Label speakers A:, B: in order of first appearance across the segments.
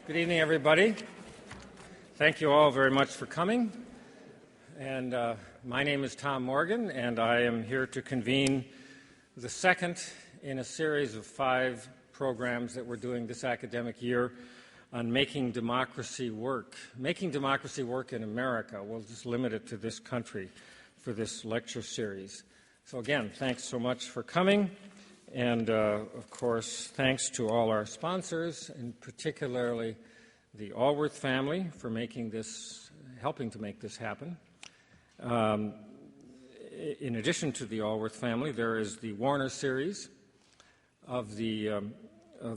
A: Good evening, everybody. Thank you all very much for coming. And my name is Tom Morgan, and I am here to convene the second in a series of 5 programs that we're doing this academic year on making democracy work. Making democracy work in America. We'll just limit it to this country for this lecture series. So again, thanks so much for coming. And, of course, thanks to all our sponsors, and particularly the Allworth family for helping to make this happen. In addition to the Allworth family, there is the Warner series of the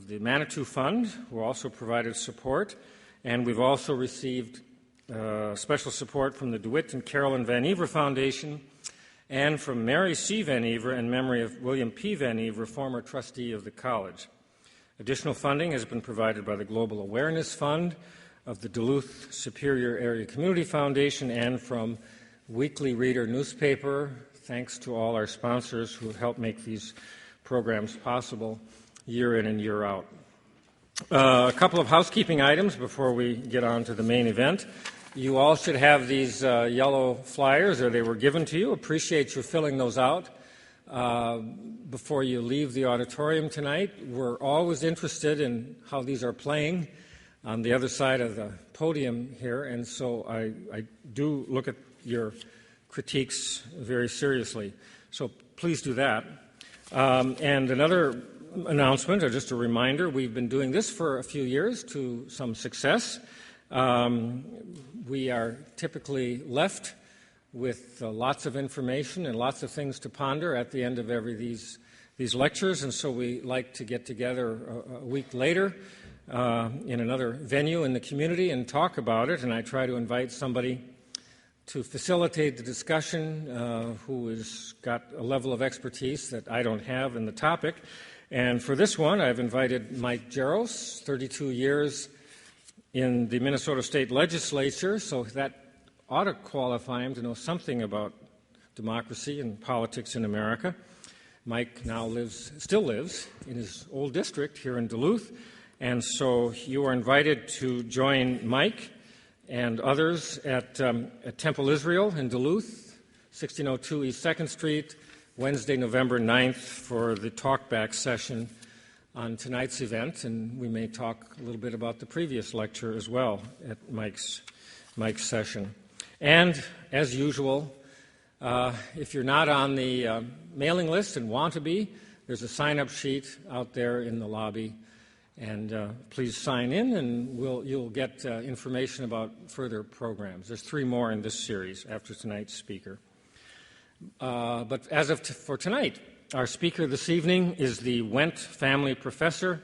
A: Manitou Fund, who also provided support. And we've also received special support from the DeWitt and Carolyn Van Ever Foundation, and from Mary C. Van Ever in memory of William P. Van Ever, former trustee of the college. Additional funding has been provided by the Global Awareness Fund of the Duluth Superior Area Community Foundation and from Weekly Reader newspaper, thanks to all our sponsors who help make these programs possible year in and year out. A couple of housekeeping items before we get on to the main event. You all should have these yellow flyers, or they were given to you. Appreciate you filling those out before you leave the auditorium tonight. We're always interested in how these are playing on the other side of the podium here, and so I do look at your critiques very seriously. So please do that. And another announcement, or just a reminder, we've been doing this for a few years to some success. We are typically left with lots of information and lots of things to ponder at the end of these lectures, and so we like to get together a week later in another venue in the community and talk about it, and I try to invite somebody to facilitate the discussion who has got a level of expertise that I don't have in the topic. And for this one, I've invited Mike Jaros, 32 years in the Minnesota State Legislature, so that ought to qualify him to know something about democracy and politics in America. Mike now still lives in his old district here in Duluth, and so you are invited to join Mike and others at Temple Israel in Duluth, 1602 East 2nd Street, Wednesday, November 9th, for the talkback session on tonight's event, and we may talk a little bit about the previous lecture as well at Mike's session. And as usual, if you're not on the mailing list and want to be, there's a sign-up sheet out there in the lobby, and please sign in, and you'll get information about further programs. There's 3 more in this series after tonight's speaker. But as for tonight, our speaker this evening is the Wendt Family Professor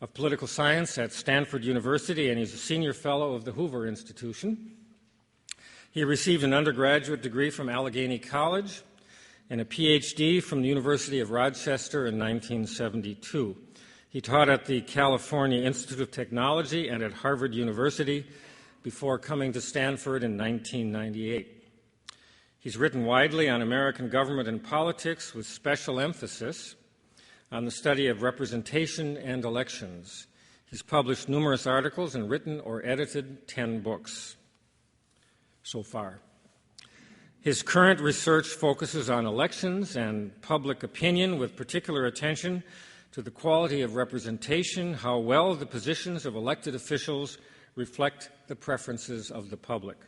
A: of Political Science at Stanford University, and he's a senior fellow of the Hoover Institution. He received an undergraduate degree from Allegheny College and a PhD from the University of Rochester in 1972. He taught at the California Institute of Technology and at Harvard University before coming to Stanford in 1998. He's written widely on American government and politics with special emphasis on the study of representation and elections. He's published numerous articles and written or edited 10 books so far. His current research focuses on elections and public opinion with particular attention to the quality of representation, how well the positions of elected officials reflect the preferences of the public.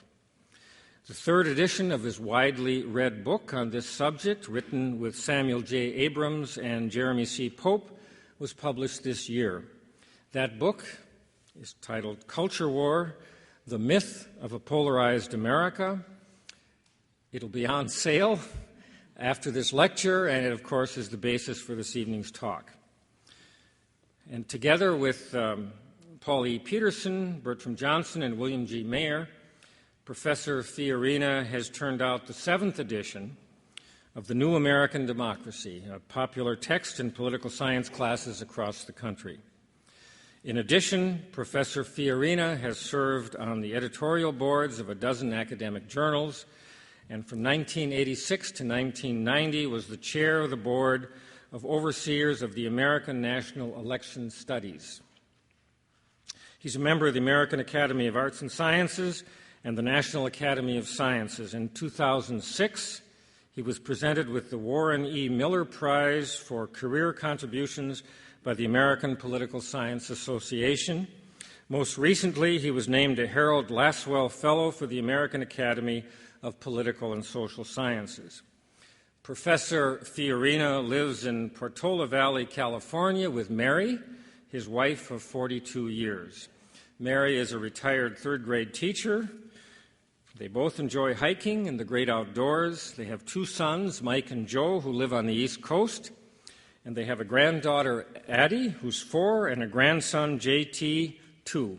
A: The 3rd edition of his widely read book on this subject, written with Samuel J. Abrams and Jeremy C. Pope, was published this year. That book is titled Culture War, The Myth of a Polarized America. It'll be on sale after this lecture, and it, of course, is the basis for this evening's talk. And together with Paul E. Peterson, Bertram Johnson, and William G. Mayer, Professor Fiorina has turned out the 7th edition of The New American Democracy, a popular text in political science classes across the country. In addition, Professor Fiorina has served on the editorial boards of a dozen academic journals, and from 1986 to 1990 was the chair of the board of overseers of the American National Election Studies. He's a member of the American Academy of Arts and Sciences and the National Academy of Sciences. In 2006, he was presented with the Warren E. Miller Prize for Career Contributions by the American Political Science Association. Most recently, he was named a Harold Lasswell Fellow for the American Academy of Political and Social Sciences. Professor Fiorina lives in Portola Valley, California, with Mary, his wife of 42 years. Mary is a retired third-grade teacher. They both enjoy hiking and the great outdoors. They have two sons, Mike and Joe, who live on the East Coast. And they have a granddaughter, Addie, who's 4, and a grandson, JT, 2.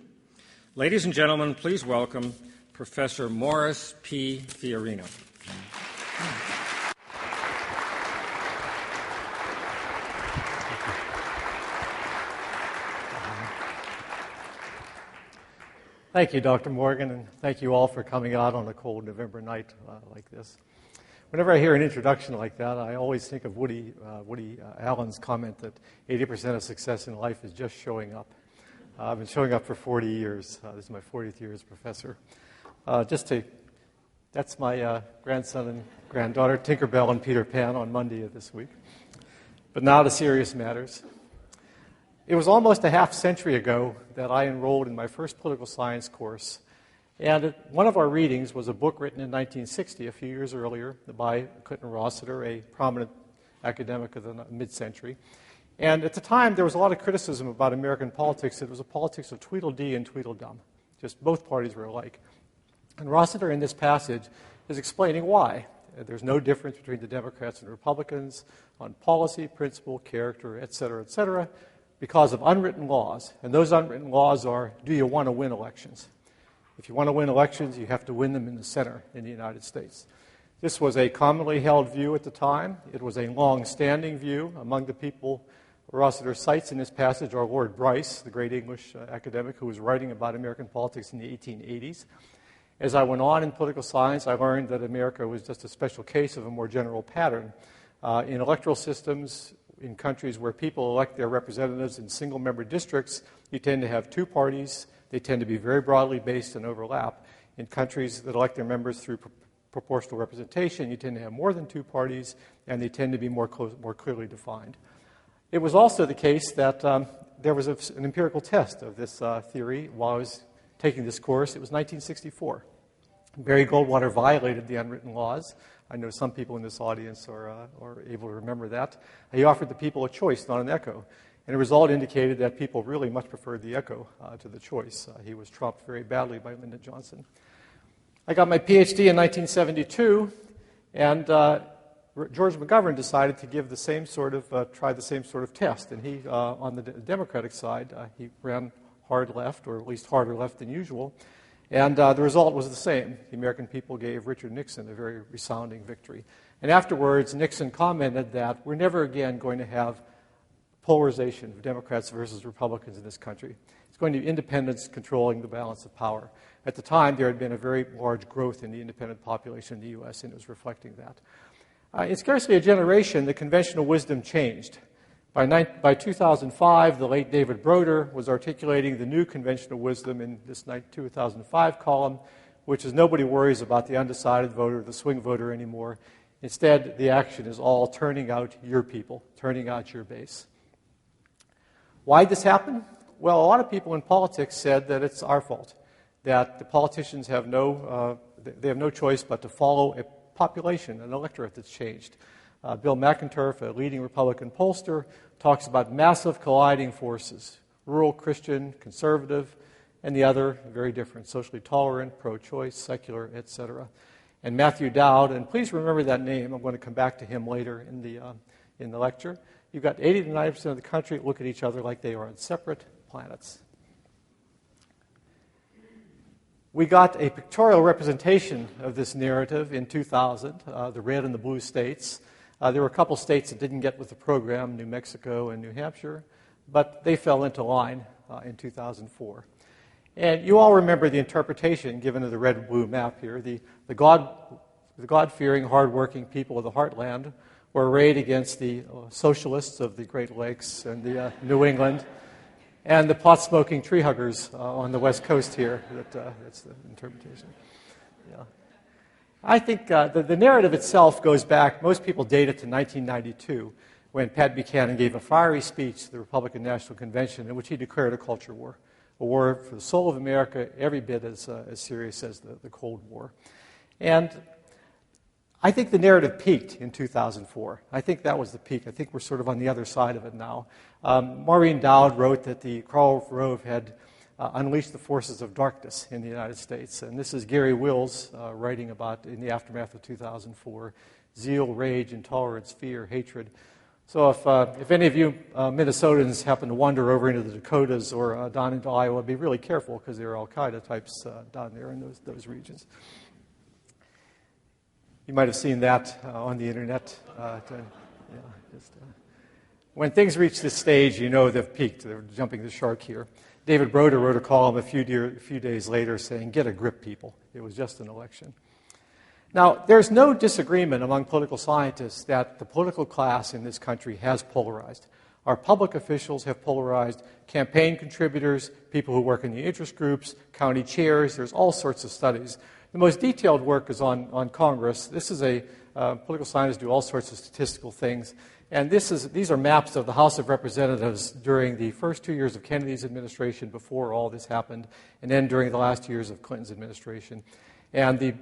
A: Ladies and gentlemen, please welcome Professor Morris P. Fiorina.
B: Thank you, Dr. Morgan, and thank you all for coming out on a cold November night like this. Whenever I hear an introduction like that, I always think of Woody Allen's comment that 80% of success in life is just showing up. I've been showing up for 40 years. This is my 40th year as professor. That's my grandson and granddaughter, Tinkerbell and Peter Pan, on Monday of this week. But now to serious matters. It was almost a half century ago that I enrolled in my first political science course. And one of our readings was a book written in 1960, a few years earlier, by Clinton Rossiter, a prominent academic of the mid-century. And at the time, there was a lot of criticism about American politics. It was a politics of Tweedledee and Tweedledum. Just both parties were alike. And Rossiter, in this passage, is explaining why. There's no difference between the Democrats and Republicans on policy, principle, character, et cetera, because of unwritten laws. And those unwritten laws are, do you want to win elections? If you want to win elections, you have to win them in the center in the United States. This was a commonly held view at the time. It was a long-standing view among the people Rossiter cites in this passage are Lord Bryce, the great English academic who was writing about American politics in the 1880s. As I went on in political science, I learned that America was just a special case of a more general pattern. In electoral systems, in countries where people elect their representatives in single-member districts, you tend to have two parties. They tend to be very broadly based and overlap. In countries that elect their members through proportional representation, you tend to have more than two parties, and they tend to be more clearly defined. It was also the case that there was an empirical test of this theory while I was taking this course. It was 1964. Barry Goldwater violated the unwritten laws. I know some people in this audience are able to remember that. He offered the people a choice, not an echo. And the result indicated that people really much preferred the echo to the choice. He was trumped very badly by Lyndon Johnson. I got my PhD in 1972, and George McGovern decided to give the same sort of, try the same sort of test. And he, on the Democratic side, he ran hard left, or at least harder left than usual. And the result was the same. The American people gave Richard Nixon a very resounding victory. And afterwards, Nixon commented that we're never again going to have polarization of Democrats versus Republicans in this country. It's going to be independents controlling the balance of power. At the time, there had been a very large growth in the independent population in the U.S., and it was reflecting that. In scarcely a generation, the conventional wisdom changed. By 2005, the late David Broder was articulating the new conventional wisdom in this 2005 column, which is nobody worries about the undecided voter, the swing voter anymore. Instead, the action is all turning out your people, turning out your base. Why did this happen? Well, a lot of people in politics said that it's our fault, that the politicians have no choice but to follow a population, an electorate that's changed. Bill McInturff, a leading Republican pollster, talks about massive colliding forces, rural Christian, conservative, and the other very different, socially tolerant, pro-choice, secular, etc. And Matthew Dowd, and please remember that name, I'm going to come back to him later in the lecture. You've got 80 to 90% of the country look at each other like they are on separate planets. We got a pictorial representation of this narrative in 2000, the red and the blue states. There were a couple states that didn't get with the program, New Mexico and New Hampshire, but they fell into line in 2004. And you all remember the interpretation given of the red-blue map here. The God-fearing, hard-working people of the heartland were arrayed against the socialists of the Great Lakes and the New England. and the pot-smoking tree huggers on the West Coast here. That's the interpretation. Yeah. I think the narrative itself goes back, most people date it to 1992, when Pat Buchanan gave a fiery speech to the Republican National Convention in which he declared a culture war, a war for the soul of America, every bit as serious as the Cold War. And I think the narrative peaked in 2004. I think that was the peak. I think we're sort of on the other side of it now. Maureen Dowd wrote that the Karl Rove had unleashed the forces of darkness in the United States. And this is Gary Wills writing about, in the aftermath of 2004, zeal, rage, intolerance, fear, hatred. So if any of you Minnesotans happen to wander over into the Dakotas or down into Iowa, be really careful because there are Al-Qaeda types down there in those regions. You might have seen that on the internet. When things reach this stage, you know they've peaked. They're jumping the shark here. David Broder wrote a column a few days later saying, "Get a grip, people. It was just an election." Now, there's no disagreement among political scientists that the political class in this country has polarized. Our public officials have polarized, campaign contributors, people who work in the interest groups, county chairs. There's all sorts of studies. The most detailed work is on Congress. This is political scientists do all sorts of statistical things. And these are maps of the House of Representatives during the first 2 years of Kennedy's administration before all this happened, and then during the last 2 years of Clinton's administration. And the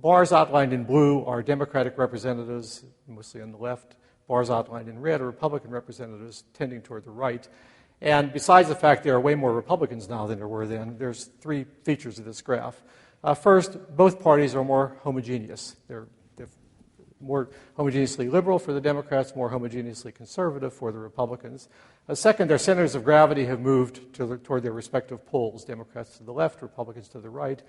B: bars outlined in blue are Democratic representatives, mostly on the left. Bars outlined in red are Republican representatives, tending toward the right. And besides the fact there are way more Republicans now than there were then, there's three features of this graph. First, both parties are more homogeneous. They're more homogeneously liberal for the Democrats, more homogeneously conservative for the Republicans. Second, their centers of gravity have moved toward their respective poles, Democrats to the left, Republicans to the right.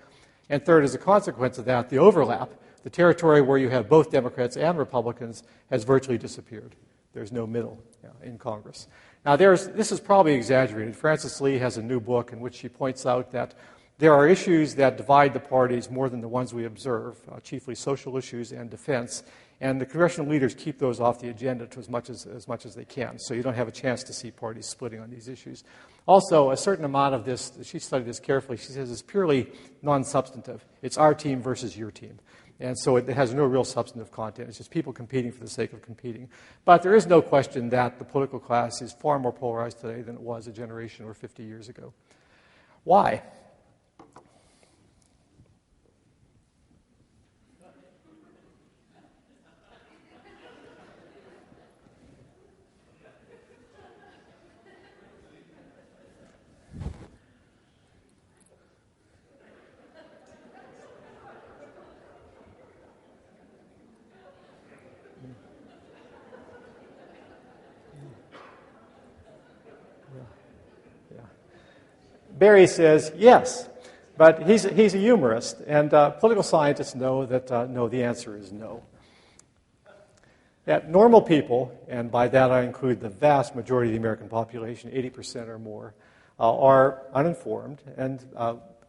B: And third, as a consequence of that, the overlap, the territory where you have both Democrats and Republicans, has virtually disappeared. There's no middle in Congress. Now, this is probably exaggerated. Frances Lee has a new book in which she points out that there are issues that divide the parties more than the ones we observe, chiefly social issues and defense, and the congressional leaders keep those off the agenda to as much as they can, so you don't have a chance to see parties splitting on these issues. Also, a certain amount of this, she studied this carefully, she says it's purely non-substantive. It's our team versus your team. And so it has no real substantive content. It's just people competing for the sake of competing. But there is no question that the political class is far more polarized today than it was a generation or 50 years ago. Why? Barry says yes, but he's a humorist, and political scientists know that no, the answer is no. That normal people, and by that I include the vast majority of the American population, 80% or more, are uninformed, and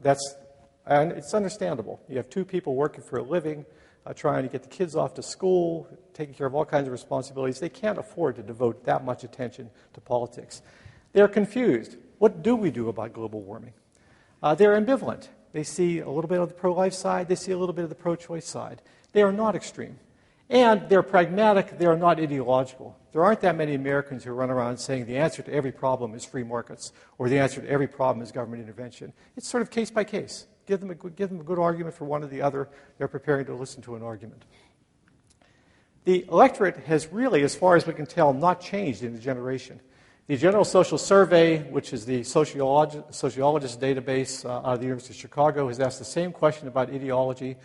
B: it's understandable. You have two people working for a living, trying to get the kids off to school, taking care of all kinds of responsibilities. They can't afford to devote that much attention to politics. They're confused. What do we do about global warming? They're ambivalent. They see a little bit of the pro-life side. They see a little bit of the pro-choice side. They are not extreme. And they're pragmatic. They are not ideological. There aren't that many Americans who run around saying the answer to every problem is free markets or the answer to every problem is government intervention. It's sort of case by case. Give them a good argument for one or the other. They're preparing to listen to an argument. The electorate has really, as far as we can tell, not changed in a generation. The General Social Survey, which is the sociologist database out of the University of Chicago, has asked the same question about ideology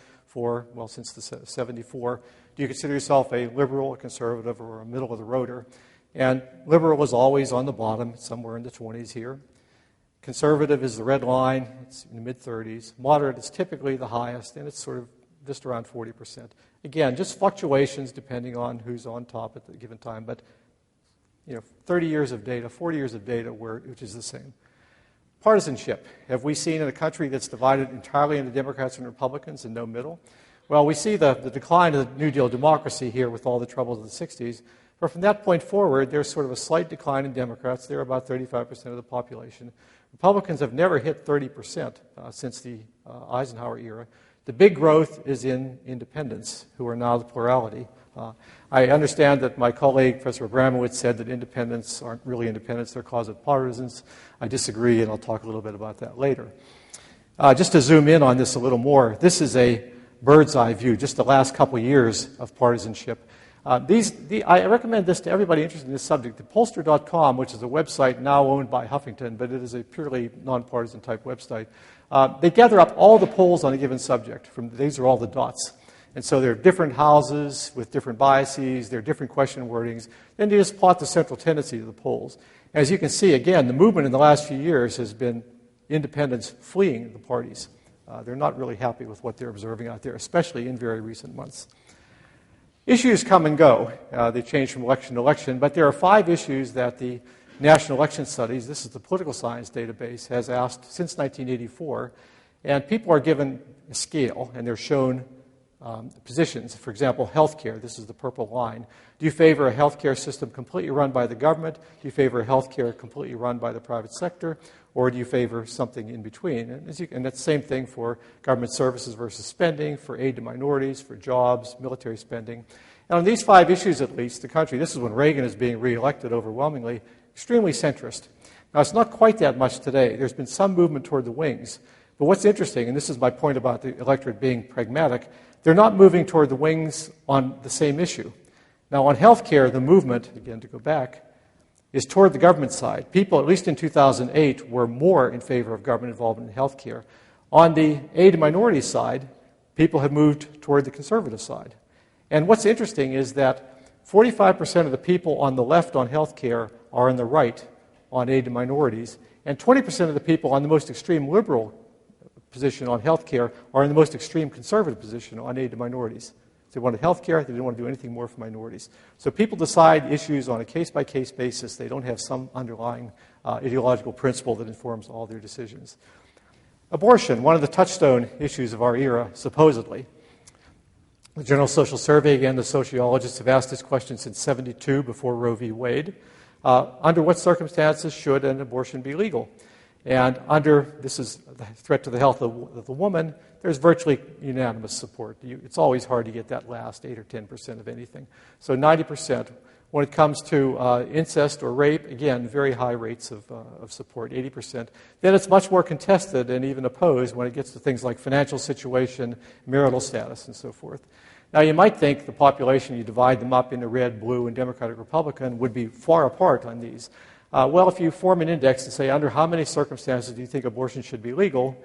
B: since the 74. Do you consider yourself a liberal, a conservative, or a middle-of-the-roader? And liberal is always on the bottom, somewhere in the 20s here. Conservative is the red line. It's in the mid-30s. Moderate is typically the highest, and it's sort of just around 40%. Again, just fluctuations depending on who's on top at the given time, but 30 years of data, 40 years of data, which is the same. Partisanship. Have we seen in a country that's divided entirely into Democrats and Republicans and no middle? Well, we see the decline of the New Deal democracy here with all the troubles of the 60s, But from that point forward, there's sort of a slight decline in Democrats. They're about 35% of the population. Republicans have never hit 30% since the Eisenhower era. The big growth is in independents, who are now the plurality. I understand that my colleague, Professor Abramowitz, said that independents aren't really independents, they're closet partisans. I disagree, and I'll talk a little bit about that later. Just to zoom in on this a little more, this is a bird's eye view, just the last couple years of partisanship. I recommend this to everybody interested in this subject. The Pollster.com, which is a website now owned by Huffington, but it is a purely nonpartisan type website, they gather up all the polls on a given subject. These are all the dots. And so there are different houses with different biases, there are different question wordings. Then you just plot the central tendency of the polls. As you can see, again, the movement in the last few years has been independents fleeing the parties. They're not really happy with what they're observing out there, especially in very recent months. Issues come and go. They change from election to election, but there are 5 issues that the National Election Studies, this is the political science database, has asked since 1984, and people are given a scale, and they're shown positions. For example, healthcare, this is the purple line. Do you favor a healthcare system completely run by the government? Do you favor a healthcare completely run by the private sector? Or do you favor something in between? And that's the same thing for government services versus spending, for aid to minorities, for jobs, military spending. And on these 5 issues, at least, the country, this is when Reagan is being reelected overwhelmingly, extremely centrist. Now, it's not quite that much today. There's been some movement toward the wings. But what's interesting, and this is my point about the electorate being pragmatic, they're not moving toward the wings on the same issue. Now, on health care, the movement, again, to go back, is toward the government side. People, at least in 2008, were more in favor of government involvement in health care. On the aid to minorities side, people have moved toward the conservative side. And what's interesting is that 45% of the people on the left on health care are on the right on aid to minorities, and 20% of the people on the most extreme liberal position on health care are in the most extreme conservative position on aid to minorities. They wanted health care, they didn't want to do anything more for minorities. So people decide issues on a case-by-case basis. They don't have some underlying ideological principle that informs all their decisions. Abortion, one of the touchstone issues of our era, supposedly. The General Social Survey, again, the sociologists have asked this question since 1972, before Roe v. Wade. Under what circumstances should an abortion be legal? And this is the threat to the health of the woman, there's virtually unanimous support. It's always hard to get that last 8 or 10% of anything. So 90%. When it comes to incest or rape, again, very high rates of support, 80%. Then it's much more contested and even opposed when it gets to things like financial situation, marital status, and so forth. Now, you might think the population, you divide them up into red, blue, and Democratic, Republican, would be far apart on these. Well, if you form an index and say, under how many circumstances do you think abortion should be legal?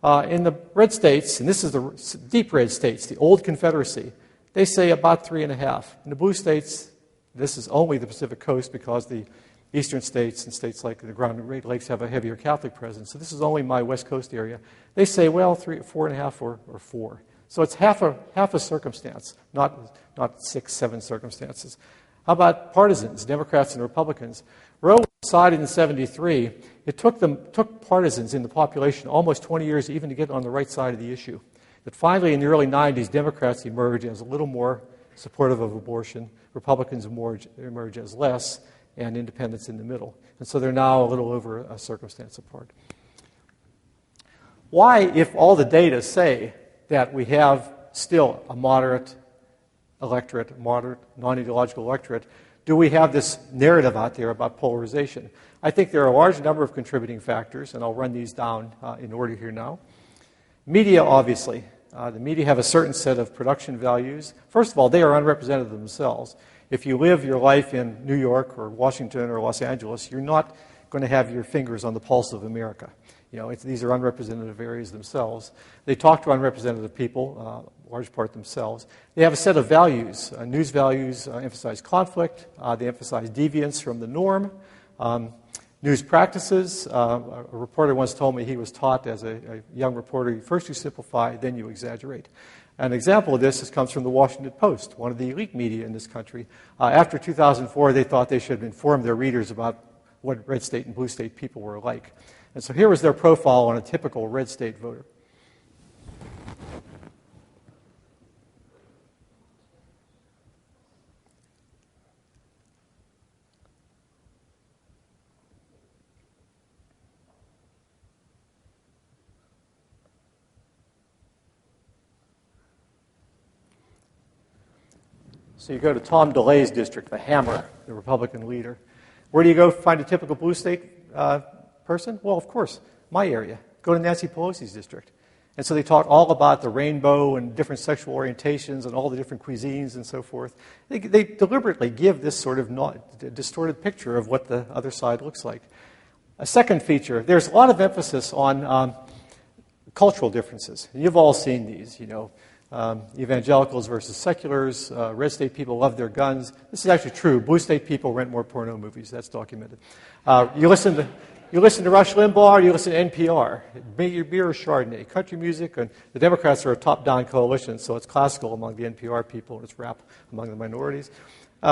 B: In the red states, and this is the deep red states, the old Confederacy, they say about 3.5. In the blue states, this is only the Pacific Coast because the eastern states and states like the Great Lakes have a heavier Catholic presence. So this is only my West Coast area. They say, well, 4.5 or 4. So it's half a circumstance, not 6, 7 circumstances. How about partisans, Democrats and Republicans? Roe was decided in 1973. It took partisans in the population almost 20 years even to get on the right side of the issue. But finally, in the early 90s, Democrats emerged as a little more supportive of abortion. Republicans emerge as less, and independents in the middle. And so they're now a little over a circumstance apart. Why, if all the data say that we have still a moderate electorate, moderate, non-ideological electorate, do we have this narrative out there about polarization? I think there are a large number of contributing factors, and I'll run these down in order here now. Media, obviously. The media have a certain set of production values. First of all, they are unrepresentative themselves. If you live your life in New York or Washington or Los Angeles, you're not going to have your fingers on the pulse of America. These are unrepresentative areas themselves. They talk to unrepresentative people, large part themselves. They have a set of values. News values emphasize conflict. They emphasize deviance from the norm. News practices. A reporter once told me he was taught as a young reporter, first you simplify, then you exaggerate. An example of this comes from the Washington Post, one of the elite media in this country. After 2004, they thought they should inform their readers about what red state and blue state people were like. And so here was their profile on a typical red state voter. So you go to Tom DeLay's district, the Hammer, the Republican leader. Where do you go find a typical blue state person? Well, of course, my area. Go to Nancy Pelosi's district. And so they talk all about the rainbow and different sexual orientations and all the different cuisines and so forth. They deliberately give this sort of distorted picture of what the other side looks like. A second feature, there's a lot of emphasis on cultural differences. And you've all seen these, evangelicals versus seculars, red state people love their guns. This is actually true. Blue state people rent more porno movies. That's documented. You listen to Rush Limbaugh, or you listen to NPR. Beer or Chardonnay. Country music, and the Democrats are a top-down coalition, so it's classical among the NPR people, and it's rap among the minorities.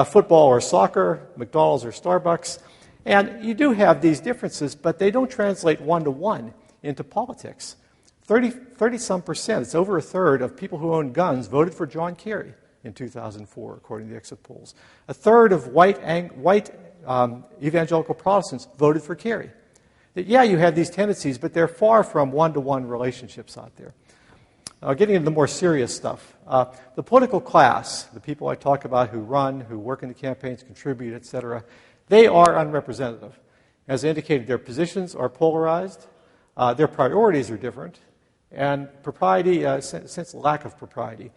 B: Football or soccer, McDonald's or Starbucks. And you do have these differences, but they don't translate one-to-one into politics. 30-some%, it's over a third of people who own guns voted for John Kerry in 2004, according to the exit polls. A third of white evangelical Protestants voted for Kerry. Yeah, you have these tendencies, but they're far from one-to-one relationships out there. Getting into the more serious stuff. The political class, the people I talk about who run, who work in the campaigns, contribute, etc., they are unrepresentative. As indicated, their positions are polarized, their priorities are different, and propriety, sense lack of propriety.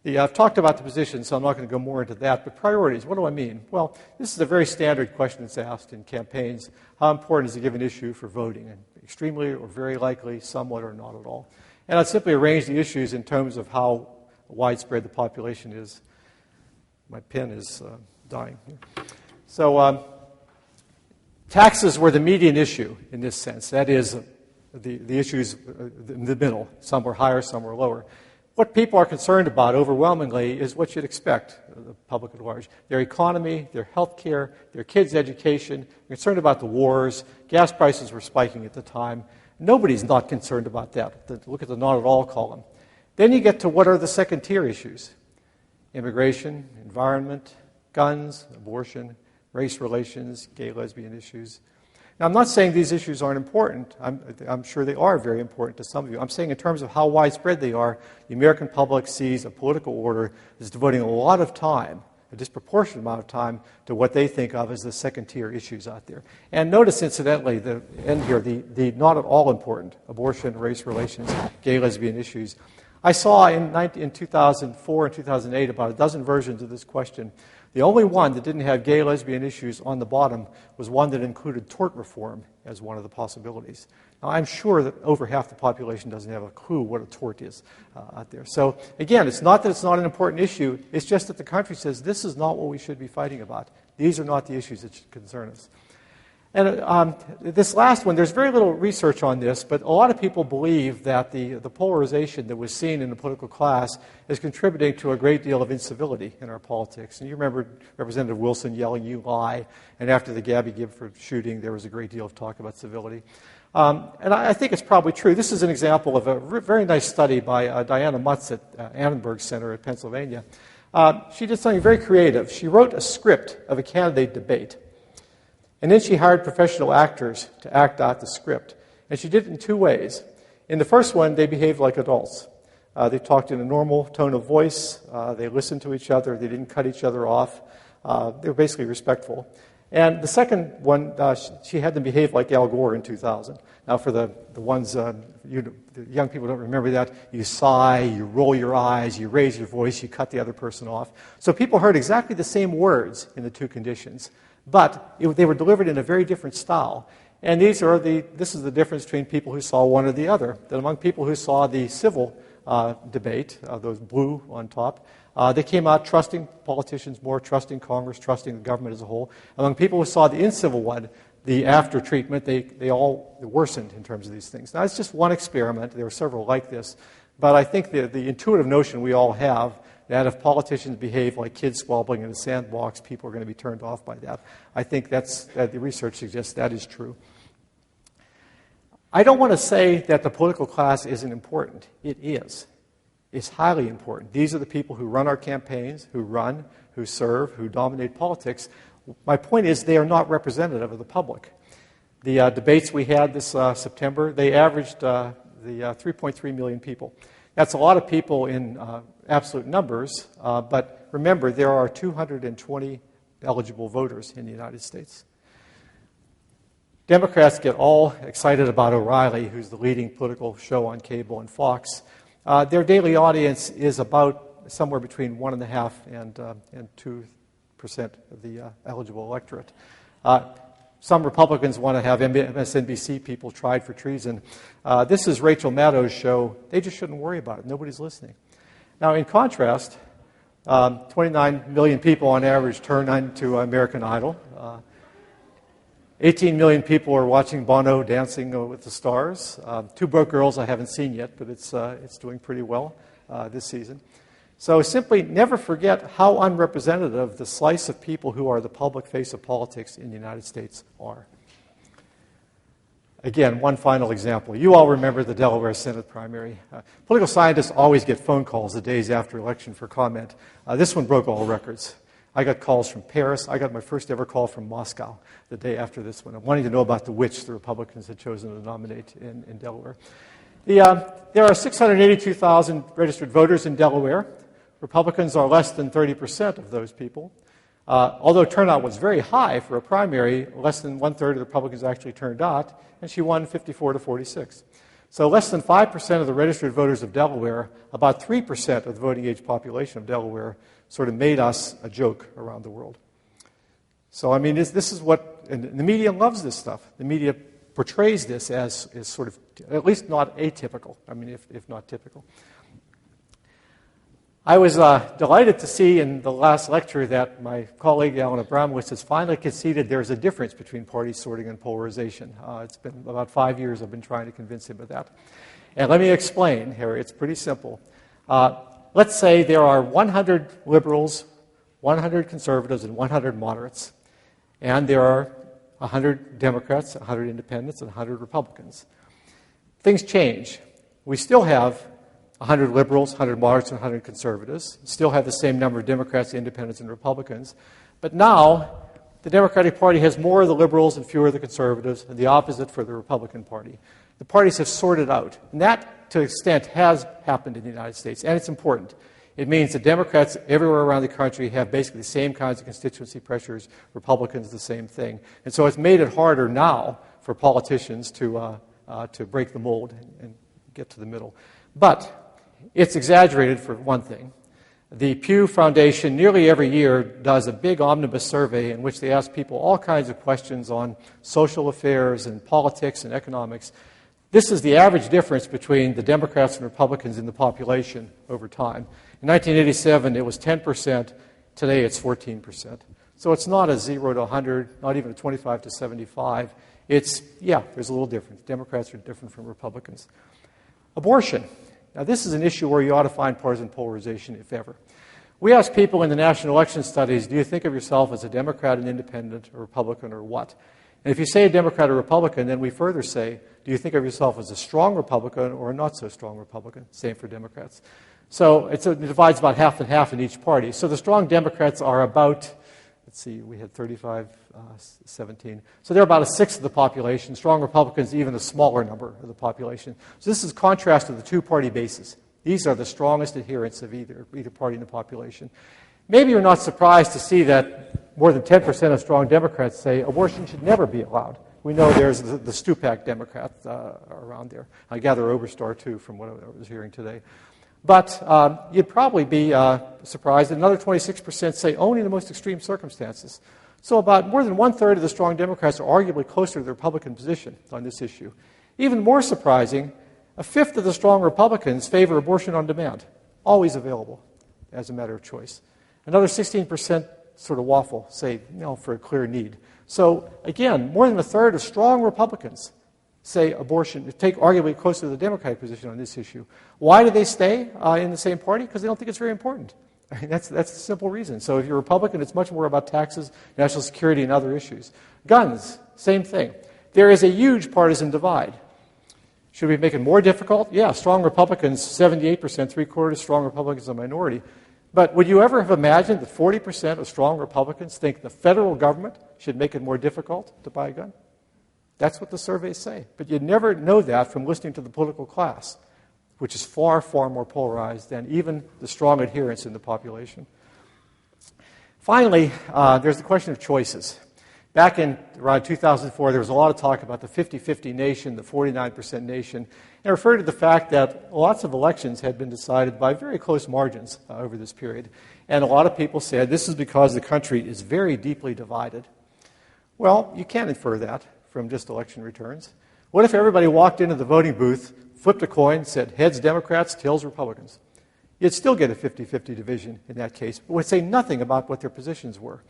B: I've talked about the positions, so I'm not going to go more into that, but priorities, what do I mean? Well, this is a very standard question that's asked in campaigns. How important is a given issue for voting? And extremely or very likely, somewhat or not at all. And I'd simply arrange the issues in terms of how widespread the population is. My pen is dying here. So taxes were the median issue in this sense. That is, the issues in the middle. Some were higher, some were lower. What people are concerned about overwhelmingly is what you'd expect, the public at large. Their economy, their health care, their kids' education. They're concerned about the wars. Gas prices were spiking at the time. Nobody's not concerned about that. Look at the not at all column. Then you get to what are the second-tier issues. Immigration, environment, guns, abortion, race relations, gay, lesbian issues. Now, I'm not saying these issues aren't important. I'm sure they are very important to some of you. I'm saying in terms of how widespread they are, the American public sees a political order that's devoting a lot of time, a disproportionate amount of time, to what they think of as the second-tier issues out there. And notice, incidentally, the end here, the not at all important, abortion, race relations, gay, lesbian issues. I saw in 2004 and 2008 about a dozen versions of this question. The only one that didn't have gay, lesbian issues on the bottom was one that included tort reform as one of the possibilities. Now, I'm sure that over half the population doesn't have a clue what a tort is out there. So, again, it's not that it's not an important issue. It's just that the country says this is not what we should be fighting about. These are not the issues that should concern us. And this last one, there's very little research on this, but a lot of people believe that the polarization that was seen in the political class is contributing to a great deal of incivility in our politics. And you remember Representative Wilson yelling, "You lie," and after the Gabby Gifford shooting, there was a great deal of talk about civility. And I think it's probably true. This is an example of a very nice study by Diana Mutz at Annenberg Center at Pennsylvania. She did something very creative. She wrote a script of a candidate debate. And then she hired professional actors to act out the script. And she did it in two ways. In the first one, they behaved like adults. They talked in a normal tone of voice. They listened to each other. They didn't cut each other off. They were basically respectful. And the second one, she had them behave like Al Gore in 2000. Now, for the ones, the young people don't remember that, you sigh, you roll your eyes, you raise your voice, you cut the other person off. So people heard exactly the same words in the two conditions. But they were delivered in a very different style. And this is the difference between people who saw one or the other. That among people who saw the civil debate, those blue on top, they came out trusting politicians more, trusting Congress, trusting the government as a whole. Among people who saw the incivil one, the after treatment, they all worsened in terms of these things. Now, it's just one experiment. There were several like this. But I think the intuitive notion we all have that if politicians behave like kids squabbling in a sandbox, people are going to be turned off by that. I think the research suggests that is true. I don't want to say that the political class isn't important. It is. It's highly important. These are the people who run our campaigns, who run, who serve, who dominate politics. My point is they are not representative of the public. The debates we had this September, they averaged 3.3 million people. That's a lot of people in absolute numbers, but remember, there are 220 eligible voters in the United States. Democrats get all excited about O'Reilly, who's the leading political show on cable and Fox. Their daily audience is about somewhere between 1.5% and 2% of the eligible electorate. Some Republicans want to have MSNBC people tried for treason. This is Rachel Maddow's show. They just shouldn't worry about it. Nobody's listening. Now, in contrast, 29 million people on average turn on to American Idol. 18 million people are watching Bono Dancing with the Stars. Two Broke Girls I haven't seen yet, but it's doing pretty well this season. So simply never forget how unrepresentative the slice of people who are the public face of politics in the United States are. Again, one final example. You all remember the Delaware Senate primary. Political scientists always get phone calls the days after election for comment. This one broke all records. I got calls from Paris. I got my first ever call from Moscow the day after this one, wanting to know about the witch the Republicans had chosen to nominate in Delaware. There are 682,000 registered voters in Delaware. Republicans are less than 30% of those people. Although turnout was very high for a primary, less than one-third of the Republicans actually turned out, and she won 54 to 46. So less than 5% of the registered voters of Delaware, about 3% of the voting age population of Delaware, sort of made us a joke around the world. So, I mean, this is what, and the media loves this stuff. The media portrays this as sort of, at least not atypical, I mean, if not typical. I was delighted to see in the last lecture that my colleague Alan Abramowitz has finally conceded there's a difference between party sorting and polarization. It's been about 5 years I've been trying to convince him of that. And let me explain here. It's pretty simple. Let's say there are 100 liberals, 100 conservatives, and 100 moderates. And there are 100 Democrats, 100 independents, and 100 Republicans. Things change. We still have 100 liberals, 100 moderates, and 100 conservatives. Still have the same number of Democrats, independents, and Republicans. But now, the Democratic Party has more of the liberals and fewer of the conservatives, and the opposite for the Republican Party. The parties have sorted out. And that, to an extent, has happened in the United States, and it's important. It means that Democrats everywhere around the country have basically the same kinds of constituency pressures, Republicans the same thing. And so it's made it harder now for politicians to break the mold and get to the middle. But it's exaggerated for one thing. The Pew Foundation nearly every year does a big omnibus survey in which they ask people all kinds of questions on social affairs and politics and economics. This is the average difference between the Democrats and Republicans in the population over time. In 1987, it was 10%. Today, it's 14%. So it's not a 0 to 100, not even a 25 to 75. There's a little difference. Democrats are different from Republicans. Abortion. Now, this is an issue where you ought to find partisan polarization, if ever. We ask people in the national election studies, do you think of yourself as a Democrat, an independent, a Republican, or what? And if you say a Democrat or Republican, then we further say, do you think of yourself as a strong Republican or a not-so-strong Republican? Same for Democrats. So it divides about half and half in each party. So the strong Democrats are about, let's see, we had 35, 17. So they're about a sixth of the population. Strong Republicans, even a smaller number of the population. So this is contrast to the two-party bases. These are the strongest adherents of either party in the population. Maybe you're not surprised to see that more than 10% of strong Democrats say abortion should never be allowed. We know there's the Stupak Democrats around there. I gather Oberstar, too, from what I was hearing today. But you'd probably be surprised that another 26% say only in the most extreme circumstances. So about more than one-third of the strong Democrats are arguably closer to the Republican position on this issue. Even more surprising, a fifth of the strong Republicans favor abortion on demand, always available as a matter of choice. Another 16% sort of waffle, say, for a clear need. So again, more than a third of strong Republicans say abortion, take arguably closer to the Democratic position on this issue. Why do they stay in the same party? Because they don't think it's very important. I mean, that's the simple reason. So if you're a Republican, it's much more about taxes, national security, and other issues. Guns, same thing. There is a huge partisan divide. Should we make it more difficult? Yeah, strong Republicans, 78%, three-quarters, strong Republicans a minority. But would you ever have imagined that 40% of strong Republicans think the federal government should make it more difficult to buy a gun? That's what the surveys say. But you'd never know that from listening to the political class, which is far, far more polarized than even the strong adherents in the population. Finally, there's the question of choices. Back in around 2004, there was a lot of talk about the 50-50 nation, the 49% nation, and referred to the fact that lots of elections had been decided by very close margins over this period. And a lot of people said this is because the country is very deeply divided. Well, you can't infer that from just election returns. What if everybody walked into the voting booth, flipped a coin, said heads Democrats, tails Republicans? You'd still get a 50-50 division in that case, but would say nothing about what their positions were.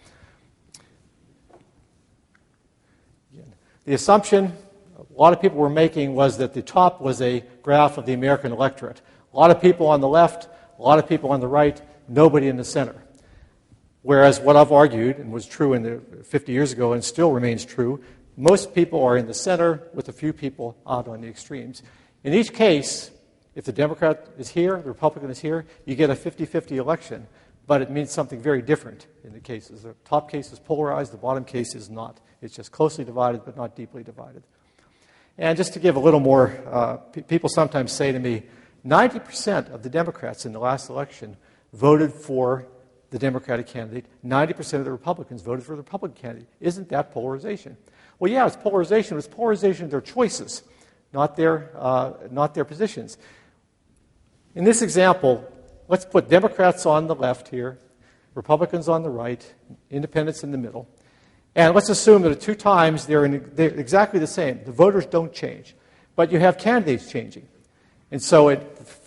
B: The assumption a lot of people were making was that the top was a graph of the American electorate. A lot of people on the left, a lot of people on the right, nobody in the center. Whereas what I've argued, and was true in the 50 years ago and still remains true, most people are in the center with a few people out on the extremes. In each case, if the Democrat is here, the Republican is here, you get a 50-50 election, but it means something very different in the cases. The top case is polarized, the bottom case is not. It's just closely divided, but not deeply divided. And just to give a little more, people sometimes say to me, 90% of the Democrats in the last election voted for the Democratic candidate. 90% of the Republicans voted for the Republican candidate. Isn't that polarization? Well, yeah, it's polarization. It's polarization of their choices, not their positions. In this example, let's put Democrats on the left here, Republicans on the right, independents in the middle. And let's assume that at two times they're exactly the same. The voters don't change. But you have candidates changing. And so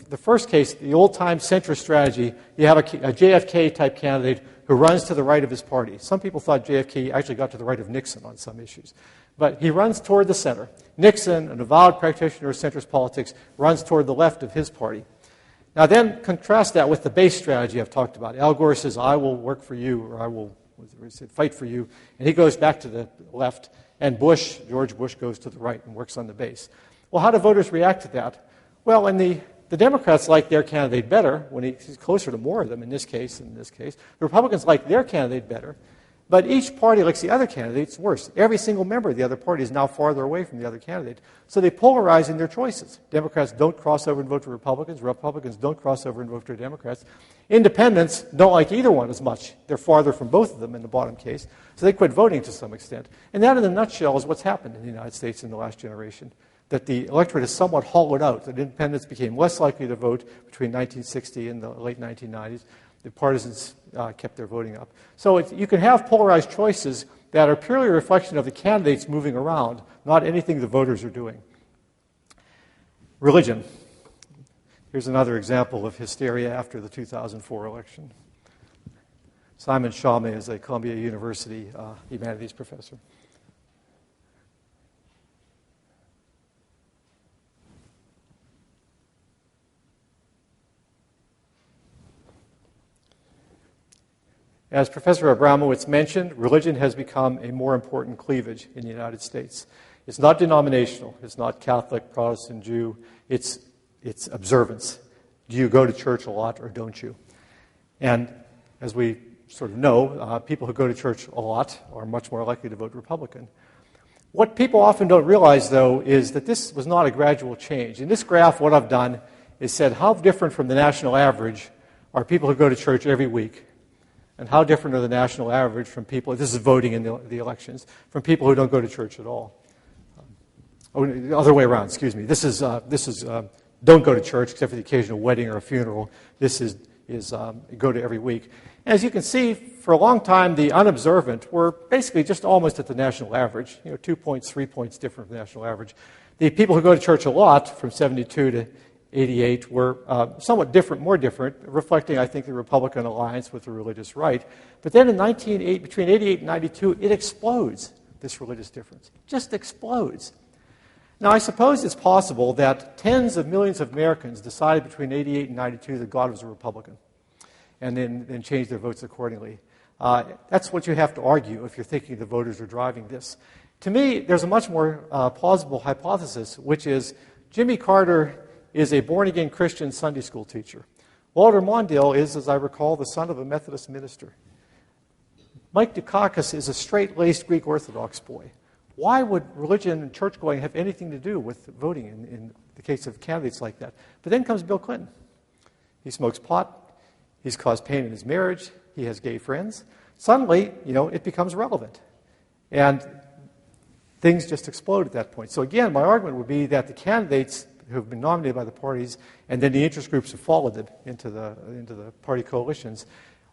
B: the first case, the old-time centrist strategy, you have a JFK-type candidate who runs to the right of his party. Some people thought JFK actually got to the right of Nixon on some issues. But he runs toward the center. Nixon, an avowed practitioner of centrist politics, runs toward the left of his party. Now then contrast that with the base strategy I've talked about. Al Gore says, I will work for you, or I will fight for you. And he goes back to the left. And George Bush, goes to the right and works on the base. Well, how do voters react to that? Well, when the Democrats like their candidate better, when he's closer to more of them in this case than in this case. The Republicans like their candidate better. But each party likes the other candidates worse. Every single member of the other party is now farther away from the other candidate. So they polarize in their choices. Democrats don't cross over and vote for Republicans. Republicans don't cross over and vote for Democrats. Independents don't like either one as much. They're farther from both of them in the bottom case. So they quit voting to some extent. And that, in a nutshell, is what's happened in the United States in the last generation. That the electorate is somewhat hollowed out. That independents became less likely to vote between 1960 and the late 1990s. The partisans kept their voting up. So you can have polarized choices that are purely a reflection of the candidates moving around, not anything the voters are doing. Religion. Here's another example of hysteria after the 2004 election. Simon Chaumet is a Columbia University humanities professor. As Professor Abramowitz mentioned, religion has become a more important cleavage in the United States. It's not denominational. It's not Catholic, Protestant, Jew. It's observance. Do you go to church a lot or don't you? And as we sort of know, people who go to church a lot are much more likely to vote Republican. What people often don't realize, though, is that this was not a gradual change. In this graph, what I've done is said how different from the national average are people who go to church every week. And how different are the national average from people, this is voting in the elections, from people who don't go to church at all. The other way around, excuse me. This is don't go to church except for the occasional wedding or a funeral. This is go to every week. As you can see, for a long time, the unobservant were basically just almost at the national average, 2 points, 3 points different from the national average. The people who go to church a lot, from 72 to 88, were somewhat different, more different, reflecting, I think, the Republican alliance with the religious right. But then between 88 and 92, it explodes, this religious difference. Just explodes. Now, I suppose it's possible that tens of millions of Americans decided between 88 and 92 that God was a Republican, and then changed their votes accordingly. That's what you have to argue if you're thinking the voters are driving this. To me, there's a much more plausible hypothesis, which is Jimmy Carter is a born-again Christian Sunday school teacher. Walter Mondale is, as I recall, the son of a Methodist minister. Mike Dukakis is a straight-laced Greek Orthodox boy. Why would religion and church-going have anything to do with voting in the case of candidates like that? But then comes Bill Clinton. He smokes pot. He's caused pain in his marriage. He has gay friends. suddenly, it becomes relevant. And things just explode at that point. So again, my argument would be that the candidates who have been nominated by the parties and then the interest groups who followed them into the party coalitions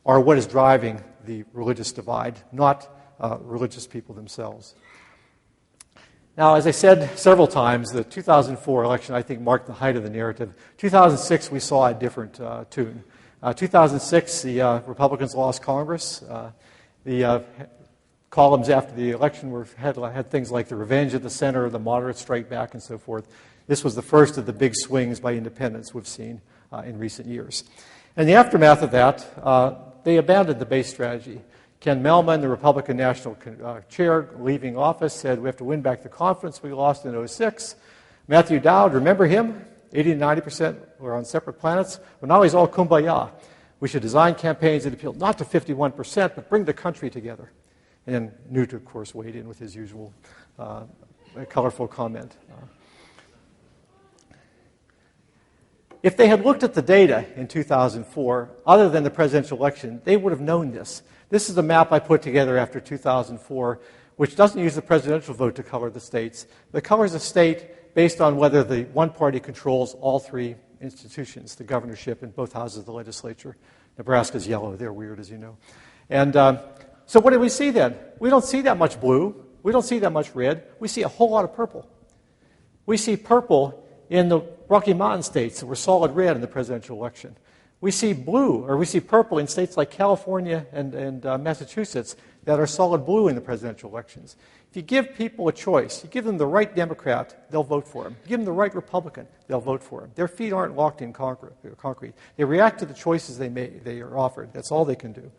B: are what is driving the religious divide, not religious people themselves. Now, as I said several times, the 2004 election, I think, marked the height of the narrative. 2006, we saw a different tune. 2006, the Republicans lost Congress. The columns after the election had things like the revenge of the center, the moderate strike back, and so forth. This was the first of the big swings by independents we've seen in recent years. In the aftermath of that, they abandoned the base strategy. Ken Mehlman, the Republican National Chair, leaving office, said we have to win back the confidence we lost in 2006. Matthew Dowd, remember him? 80 to 90% were on separate planets. Well, now he's all kumbaya. We should design campaigns that appeal not to 51%, but bring the country together. And then Newt, of course, weighed in with his usual colorful comment. If they had looked at the data in 2004, other than the presidential election, they would have known this. This is a map I put together after 2004, which doesn't use the presidential vote to color the states. It colors a state based on whether the one party controls all three institutions, the governorship and both houses of the legislature. Nebraska's yellow. They're weird, as you know. And so what do we see then? We don't see that much blue. We don't see that much red. We see a whole lot of purple. We see purple in the Rocky Mountain states that were solid red in the presidential election. We see blue, or we see purple in states like California and Massachusetts that are solid blue in the presidential elections. If you give people a choice, you give them the right Democrat, they'll vote for him. You give them the right Republican, they'll vote for him. Their feet aren't locked in concrete. They react to the choices they are offered. That's all they can do.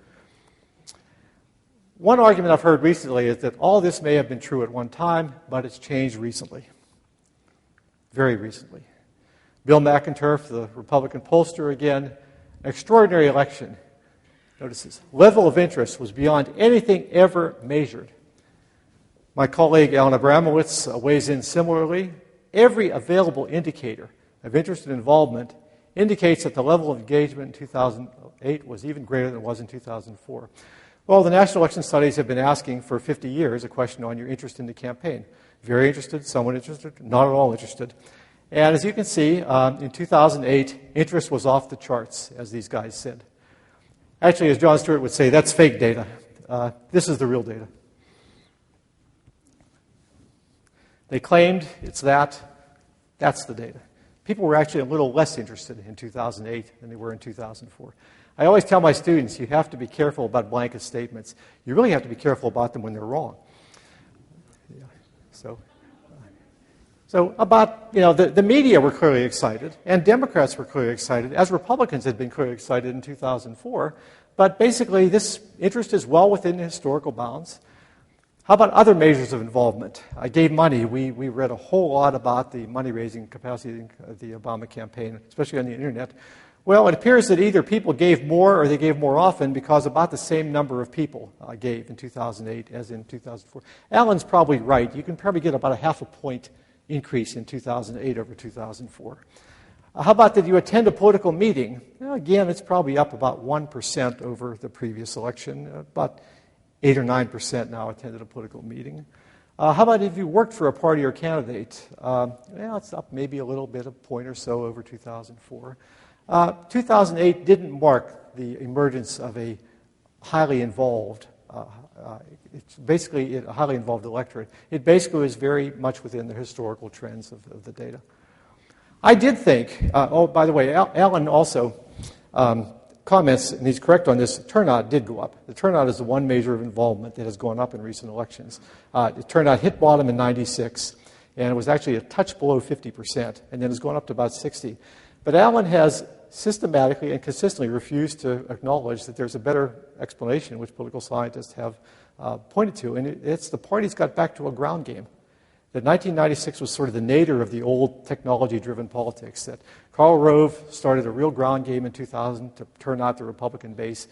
B: One argument I've heard recently is that all this may have been true at one time, but it's changed recently. Very recently. Bill McInturff, the Republican pollster, again, extraordinary election. Notice this. Level of interest was beyond anything ever measured. My colleague Alan Abramowitz weighs in similarly. Every available indicator of interest and involvement indicates that the level of engagement in 2008 was even greater than it was in 2004. Well, the national election studies have been asking for 50 years a question on your interest in the campaign. Very interested, somewhat interested, not at all interested. And as you can see, in 2008, interest was off the charts, as these guys said. Actually, as Jon Stewart would say, that's fake data. This is the real data. They claimed it's that. That's the data. People were actually a little less interested in 2008 than they were in 2004. I always tell my students, you have to be careful about blanket statements. You really have to be careful about them when they're wrong. Yeah. So about, the media were clearly excited, and Democrats were clearly excited, as Republicans had been clearly excited in 2004. But basically, this interest is well within historical bounds. How about other measures of involvement? I gave money. We read a whole lot about the money-raising capacity of the Obama campaign, especially on the Internet. Well, it appears that either people gave more or they gave more often because about the same number of people gave in 2008 as in 2004. Alan's probably right. You can probably get about a half a point increase in 2008 over 2004. How about that you attend a political meeting? Well, again, it's probably up about 1% over the previous election. About 8 or 9% now attended a political meeting. How about if you worked for a party or candidate? It's up maybe a little bit, a point or so over 2004. 2008 didn't mark the emergence of a highly involved, it's basically a highly involved electorate. It basically was very much within the historical trends of the data. I did think, by the way, Alan also comments, and he's correct on this, turnout did go up. The turnout is the one measure of involvement that has gone up in recent elections. The turnout hit bottom in 96, and it was actually a touch below 50%, and then it's gone up to about 60. But Alan has systematically and consistently refused to acknowledge that there's a better explanation, which political scientists have pointed to, and it's the parties got back to a ground game. That 1996 was sort of the nadir of the old technology-driven politics, that Karl Rove started a real ground game in 2000 to turn out the Republican base.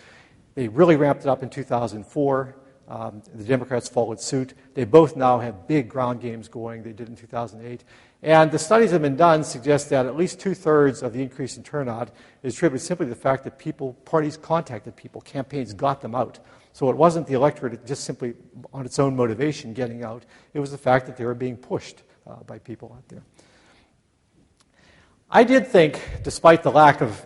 B: They really ramped it up in 2004. The Democrats followed suit. They both now have big ground games going. They did in 2008. And the studies that have been done suggest that at least two-thirds of the increase in turnout is attributed simply to the fact that parties contacted people, campaigns got them out. So it wasn't the electorate just simply on its own motivation getting out. It was the fact that they were being pushed by people out there. I did think, despite the lack of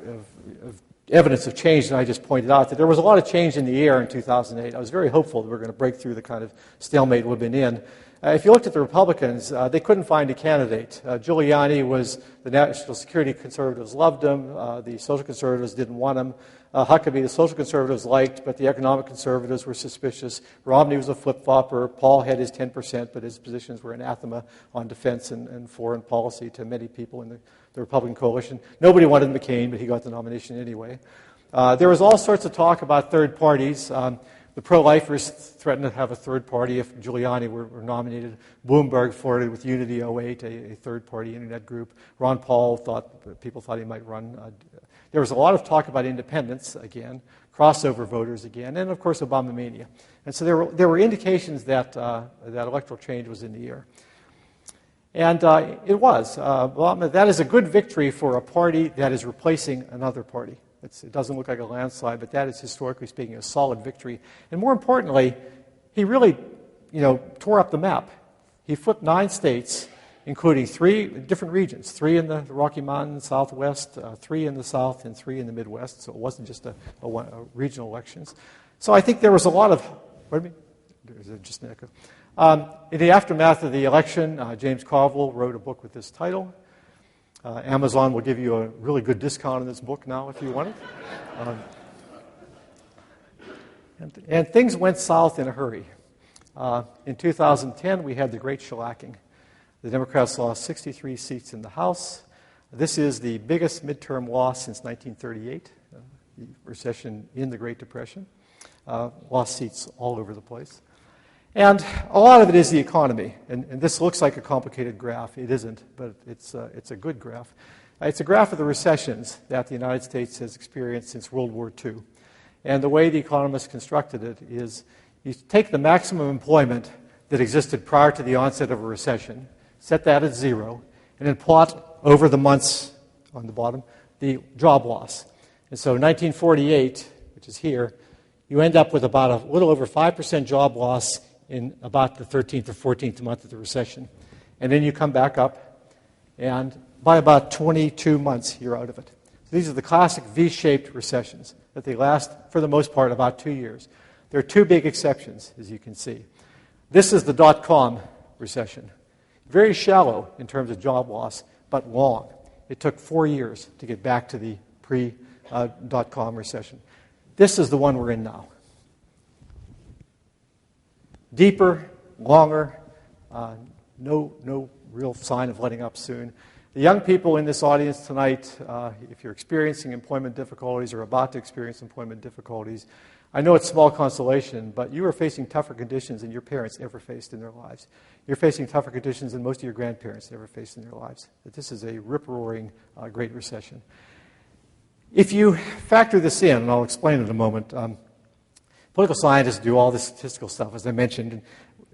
B: evidence of change that I just pointed out, that there was a lot of change in the air in 2008. I was very hopeful that we were going to break through the kind of stalemate we've been in. If you looked at the Republicans, they couldn't find a candidate. Giuliani was, the national security conservatives loved him. The social conservatives didn't want him. Huckabee, the social conservatives liked, but the economic conservatives were suspicious. Romney was a flip-flopper. Paul had his 10%, but his positions were anathema on defense and foreign policy to many people in the Republican coalition. Nobody wanted McCain, but he got the nomination anyway. There was all sorts of talk about third parties. The pro-lifers threatened to have a third party if Giuliani were nominated. Bloomberg flirted with Unity 08, a third-party internet group. Ron Paul people thought he might run. There was a lot of talk about independents again, crossover voters again, and of course Obama-mania. And so there were indications that electoral change was in the air. And it was. That is a good victory for a party that is replacing another party. It doesn't look like a landslide, but that is, historically speaking, a solid victory. And more importantly, he really, tore up the map. He flipped 9 states, including 3 different regions, 3 in the Rocky Mountains, Southwest, 3 in the South, and 3 in the Midwest. So it wasn't just a regional elections. So I think there was a lot of, Is it just an echo? In the aftermath of the election, James Carville wrote a book with this title. Amazon will give you a really good discount on this book now if you want it. And things went south in a hurry. In 2010, we had the great shellacking. The Democrats lost 63 seats in the House. This is the biggest midterm loss since 1938, the recession in the Great Depression. Lost seats all over the place. And a lot of it is the economy. And this looks like a complicated graph. It isn't, but it's a good graph. It's a graph of the recessions that the United States has experienced since World War II. And the way the economists constructed it is you take the maximum employment that existed prior to the onset of a recession, set that at 0, and then plot over the months on the bottom the job loss. And so 1948, which is here, you end up with about a little over 5% job loss in about the 13th or 14th month of the recession. And then you come back up, and by about 22 months, you're out of it. So these are the classic V-shaped recessions, that they last, for the most part, about 2 years. There are 2 big exceptions, as you can see. This is the dot-com recession. Very shallow in terms of job loss, but long. It took 4 years to get back to the pre-dot-com recession. This is the one we're in now. Deeper, longer, no real sign of letting up soon. The young people in this audience tonight, if you're experiencing employment difficulties or about to experience employment difficulties, I know it's small consolation, but you are facing tougher conditions than your parents ever faced in their lives. You're facing tougher conditions than most of your grandparents ever faced in their lives. That this is a rip-roaring Great Recession. If you factor this in, and I'll explain in a moment, political scientists do all this statistical stuff, as I mentioned.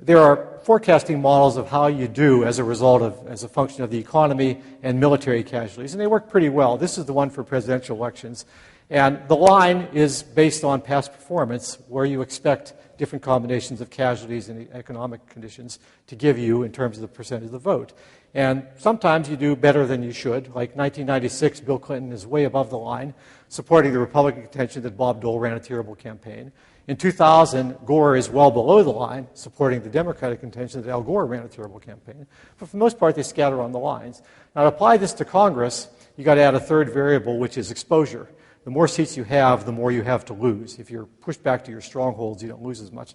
B: There are forecasting models of how you do as a function of the economy and military casualties, and they work pretty well. This is the one for presidential elections. And the line is based on past performance, where you expect different combinations of casualties and economic conditions to give you in terms of the percentage of the vote. And sometimes you do better than you should. Like 1996, Bill Clinton is way above the line, supporting the Republican contention that Bob Dole ran a terrible campaign. In 2000, Gore is well below the line, supporting the Democratic contention that Al Gore ran a terrible campaign. But for the most part, they scatter on the lines. Now, to apply this to Congress, you've got to add a third variable, which is exposure. The more seats you have, the more you have to lose. If you're pushed back to your strongholds, you don't lose as much.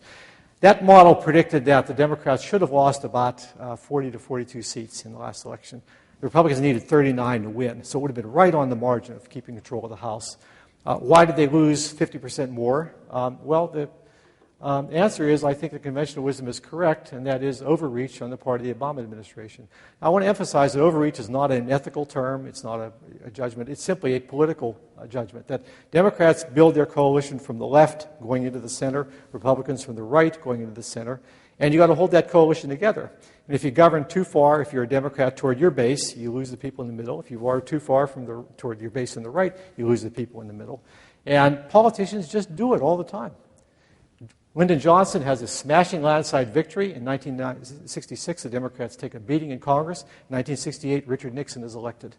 B: That model predicted that the Democrats should have lost about 40 to 42 seats in the last election. The Republicans needed 39 to win, so it would have been right on the margin of keeping control of the House. Why did they lose 50% more? answer is I think the conventional wisdom is correct, and that is overreach on the part of the Obama administration. I want to emphasize that overreach is not an ethical term. It's not a judgment. It's simply a political judgment, that Democrats build their coalition from the left going into the center, Republicans from the right going into the center, and you've got to hold that coalition together. And if you govern too far, if you're a Democrat toward your base, you lose the people in the middle. If you are too far toward your base on the right, you lose the people in the middle. And politicians just do it all the time. Lyndon Johnson has a smashing landslide victory. In 1966, the Democrats take a beating in Congress. In 1968, Richard Nixon is elected.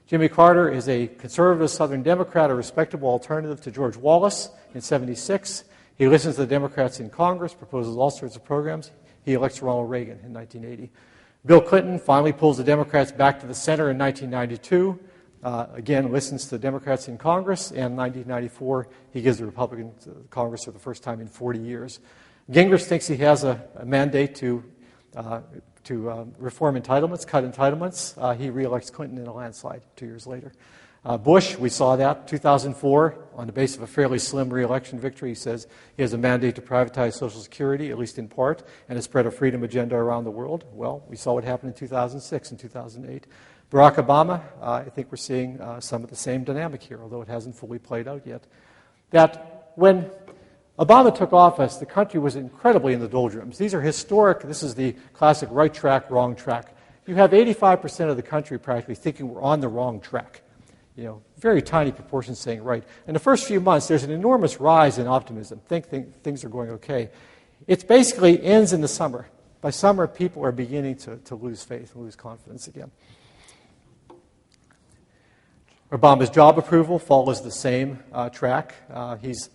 B: Jimmy Carter is a conservative Southern Democrat, a respectable alternative to George Wallace in 1976. He listens to the Democrats in Congress, proposes all sorts of programs. He elects Ronald Reagan in 1980. Bill Clinton finally pulls the Democrats back to the center in 1992. Again, listens to the Democrats in Congress, and in 1994, he gives the Republicans Congress for the first time in 40 years. Gingrich thinks he has a mandate to reform entitlements, cut entitlements. He re-elects Clinton in a landslide 2 years later. Bush, we saw that, 2004, on the basis of a fairly slim re-election victory. He says he has a mandate to privatize Social Security, at least in part, and to spread a freedom agenda around the world. Well, we saw what happened in 2006 and 2008. Barack Obama, I think we're seeing some of the same dynamic here, although it hasn't fully played out yet. That when Obama took office, the country was incredibly in the doldrums. These are historic. This is the classic right track, wrong track. You have 85% of the country practically thinking we're on the wrong track. You know, very tiny proportion saying right. In the first few months, there's an enormous rise in optimism. Think things are going okay. It basically ends in the summer. By summer, people are beginning to lose faith and lose confidence again. Obama's job approval follows the same track. He's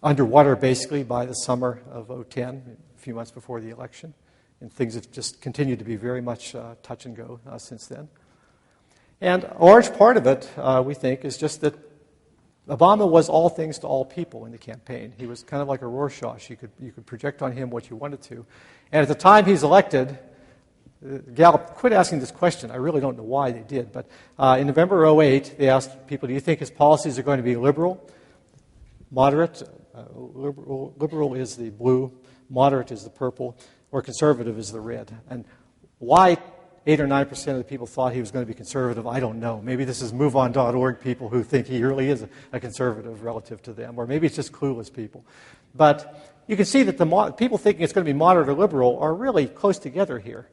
B: underwater basically by the summer of 2010, a few months before the election. And things have just continued to be very much touch and go since then. And a large part of it, we think, is just that Obama was all things to all people in the campaign. He was kind of like a Rorschach. You could project on him what you wanted to. And at the time he's elected, Gallup quit asking this question. I really don't know why they did. But in November 2008, they asked people, do you think his policies are going to be liberal, moderate? Liberal is the blue, moderate is the purple, or conservative is the red. And why 8 or 9% of the people thought he was going to be conservative, I don't know. Maybe this is MoveOn.org people who think he really is a conservative relative to them, or maybe it's just clueless people. But you can see that the people thinking it's going to be moderate or liberal are really close together here.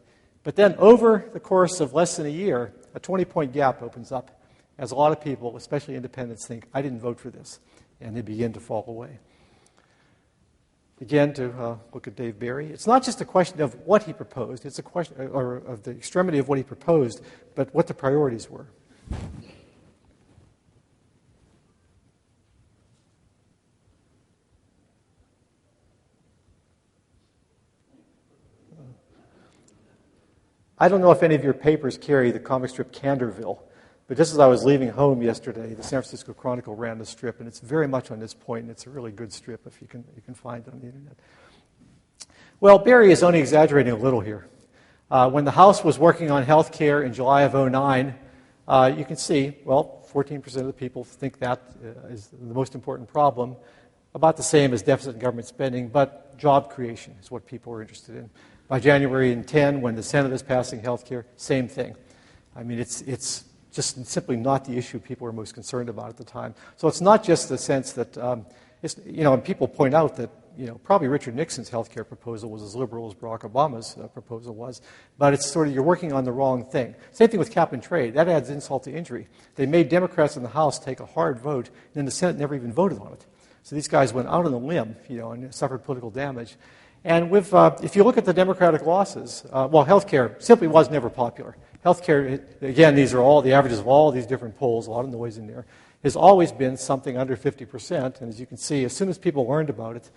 B: But then over the course of less than a year, a 20-point gap opens up as a lot of people, especially independents, think, I didn't vote for this, and they begin to fall away. Again, to look at Dave Barry, it's not just a question of what he proposed, it's a question or of the extremity of what he proposed, but what the priorities were. I don't know if any of your papers carry the comic strip Canterville, but just as I was leaving home yesterday, the San Francisco Chronicle ran the strip, and it's very much on this point, and it's a really good strip if you can find it on the internet. Well, Barry is only exaggerating a little here. When the House was working on health care in July of 2009, you can see, well, 14% of the people think that is the most important problem, about the same as deficit in government spending, but job creation is what people are interested in. By January 2010, when the Senate is passing health care, same thing. I mean, it's just simply not the issue people are most concerned about at the time. So it's not just the sense that, and people point out that, probably Richard Nixon's health care proposal was as liberal as Barack Obama's proposal was, but it's sort of, you're working on the wrong thing. Same thing with cap and trade. That adds insult to injury. They made Democrats in the House take a hard vote, and then the Senate never even voted on it. So these guys went out on a limb, and suffered political damage. And if you look at the Democratic losses, health care simply was never popular. Health care, again, these are all the averages of all these different polls, a lot of noise in there, has always been something under 50%. And as you can see, as soon as people learned about it,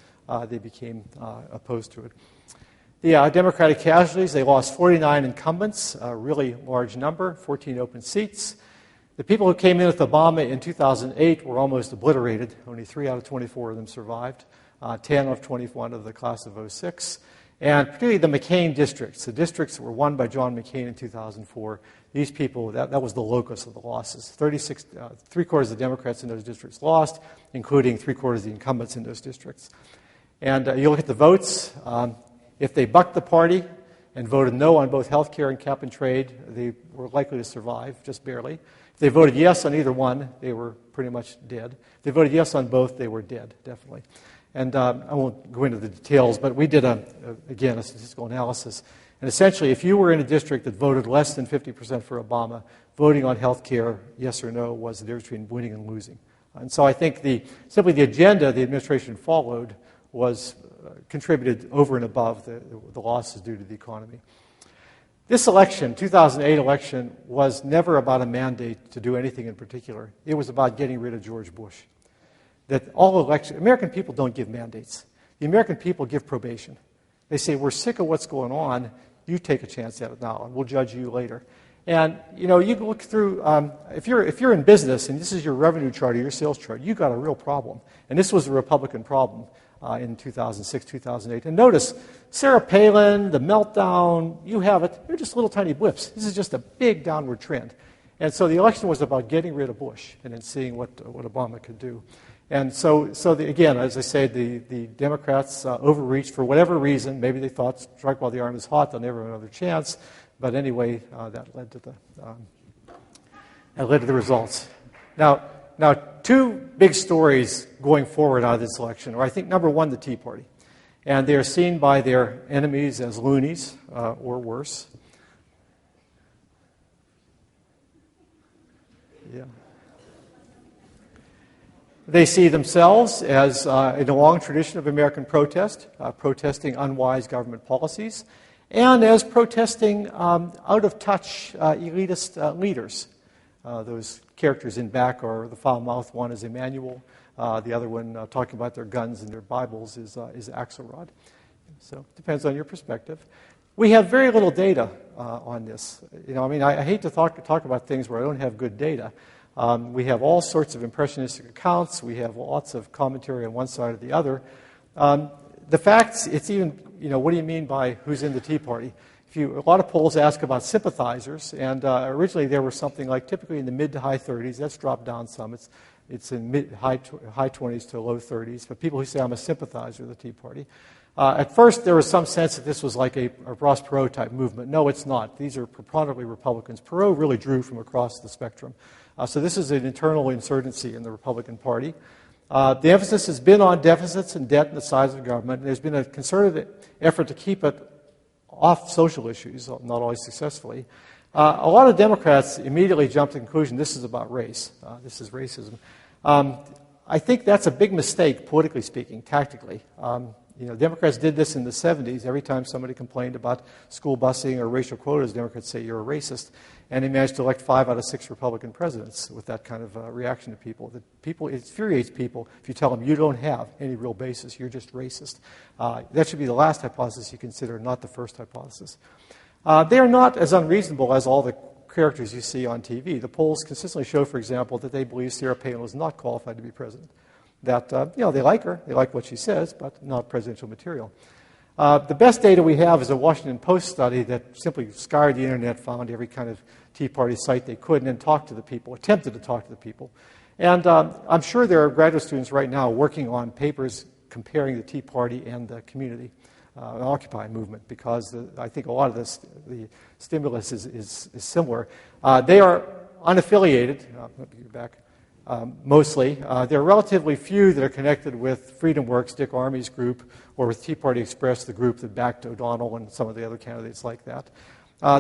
B: they became opposed to it. The Democratic casualties, they lost 49 incumbents, a really large number, 14 open seats. The people who came in with Obama in 2008 were almost obliterated. Only 3 out of 24 of them survived. 10 of 21 of the class of 2006. And particularly the McCain districts, the districts that were won by John McCain in 2004, these people, that was the locus of the losses. 3/4 of the Democrats in those districts lost, including 3/4 of the incumbents in those districts. And you look at the votes. If they bucked the party and voted no on both health care and cap and trade, they were likely to survive, just barely. If they voted yes on either one, they were pretty much dead. If they voted yes on both, they were dead, definitely. And I won't go into the details, but we did, again, a statistical analysis. And essentially, if you were in a district that voted less than 50% for Obama, voting on health care, yes or no, was the difference between winning and losing. And so I think simply the agenda the administration followed was contributed over and above the losses due to the economy. This election, 2008 election, was never about a mandate to do anything in particular. It was about getting rid of George Bush. That all elections, American people don't give mandates. The American people give probation. They say, we're sick of what's going on. You take a chance at it now, and we'll judge you later. And, you can look through, if you're in business, and this is your revenue chart or your sales chart, you've got a real problem. And this was a Republican problem in 2006, 2008. And notice, Sarah Palin, the meltdown, you have it, they're just little tiny blips. This is just a big downward trend. And so the election was about getting rid of Bush and then seeing what Obama could do. And so again, as I say, the Democrats overreached for whatever reason. Maybe they thought, strike while the iron is hot, they'll never have another chance. But anyway, that led to the results. Now, two big stories going forward out of this election are, I think, number one, the Tea Party. And they are seen by their enemies as loonies or worse. Yeah. They see themselves as in a long tradition of American protest, protesting unwise government policies, and as protesting out-of-touch elitist leaders. Those characters in back are the foul-mouthed one is Emmanuel. The other one talking about their guns and their Bibles is Axelrod. So it depends on your perspective. We have very little data on this. I hate to talk about things where I don't have good data. We have all sorts of impressionistic accounts. We have lots of commentary on one side or the other. The facts, it's even, what do you mean by who's in the Tea Party? A lot of polls ask about sympathizers, and originally there were something like typically in the mid to high 30s. That's dropped down some. It's in high 20s to low 30s. But people who say I'm a sympathizer of the Tea Party. At first, there was some sense that this was like a Ross Perot type movement. No, it's not. These are preponderantly Republicans. Perot really drew from across the spectrum. So this is an internal insurgency in the Republican Party. The emphasis has been on deficits and debt and the size of government. And there's been a concerted effort to keep it off social issues, not always successfully. A lot of Democrats immediately jumped to the conclusion this is about race. This is racism. I think that's a big mistake, politically speaking, tactically. Democrats did this in the 70s. Every time somebody complained about school busing or racial quotas, Democrats say you're a racist. And they managed to elect 5 out of 6 Republican presidents with that kind of reaction to people. It infuriates people if you tell them you don't have any real basis, you're just racist. That should be the last hypothesis you consider, not the first hypothesis. They are not as unreasonable as all the characters you see on TV. The polls consistently show, for example, that they believe Sarah Palin is not qualified to be president. That, they like her, they like what she says, but not presidential material. The best data we have is a Washington Post study that simply scoured the internet, found every kind of Tea Party site they could, and then talked to the people, attempted to talk to the people. And I'm sure there are graduate students right now working on papers comparing the Tea Party and the community, Occupy movement, because I think a lot of the stimulus is similar. They are unaffiliated, mostly. There are relatively few that are connected with FreedomWorks, Dick Armey's group, or with Tea Party Express, the group that backed O'Donnell and some of the other candidates like that.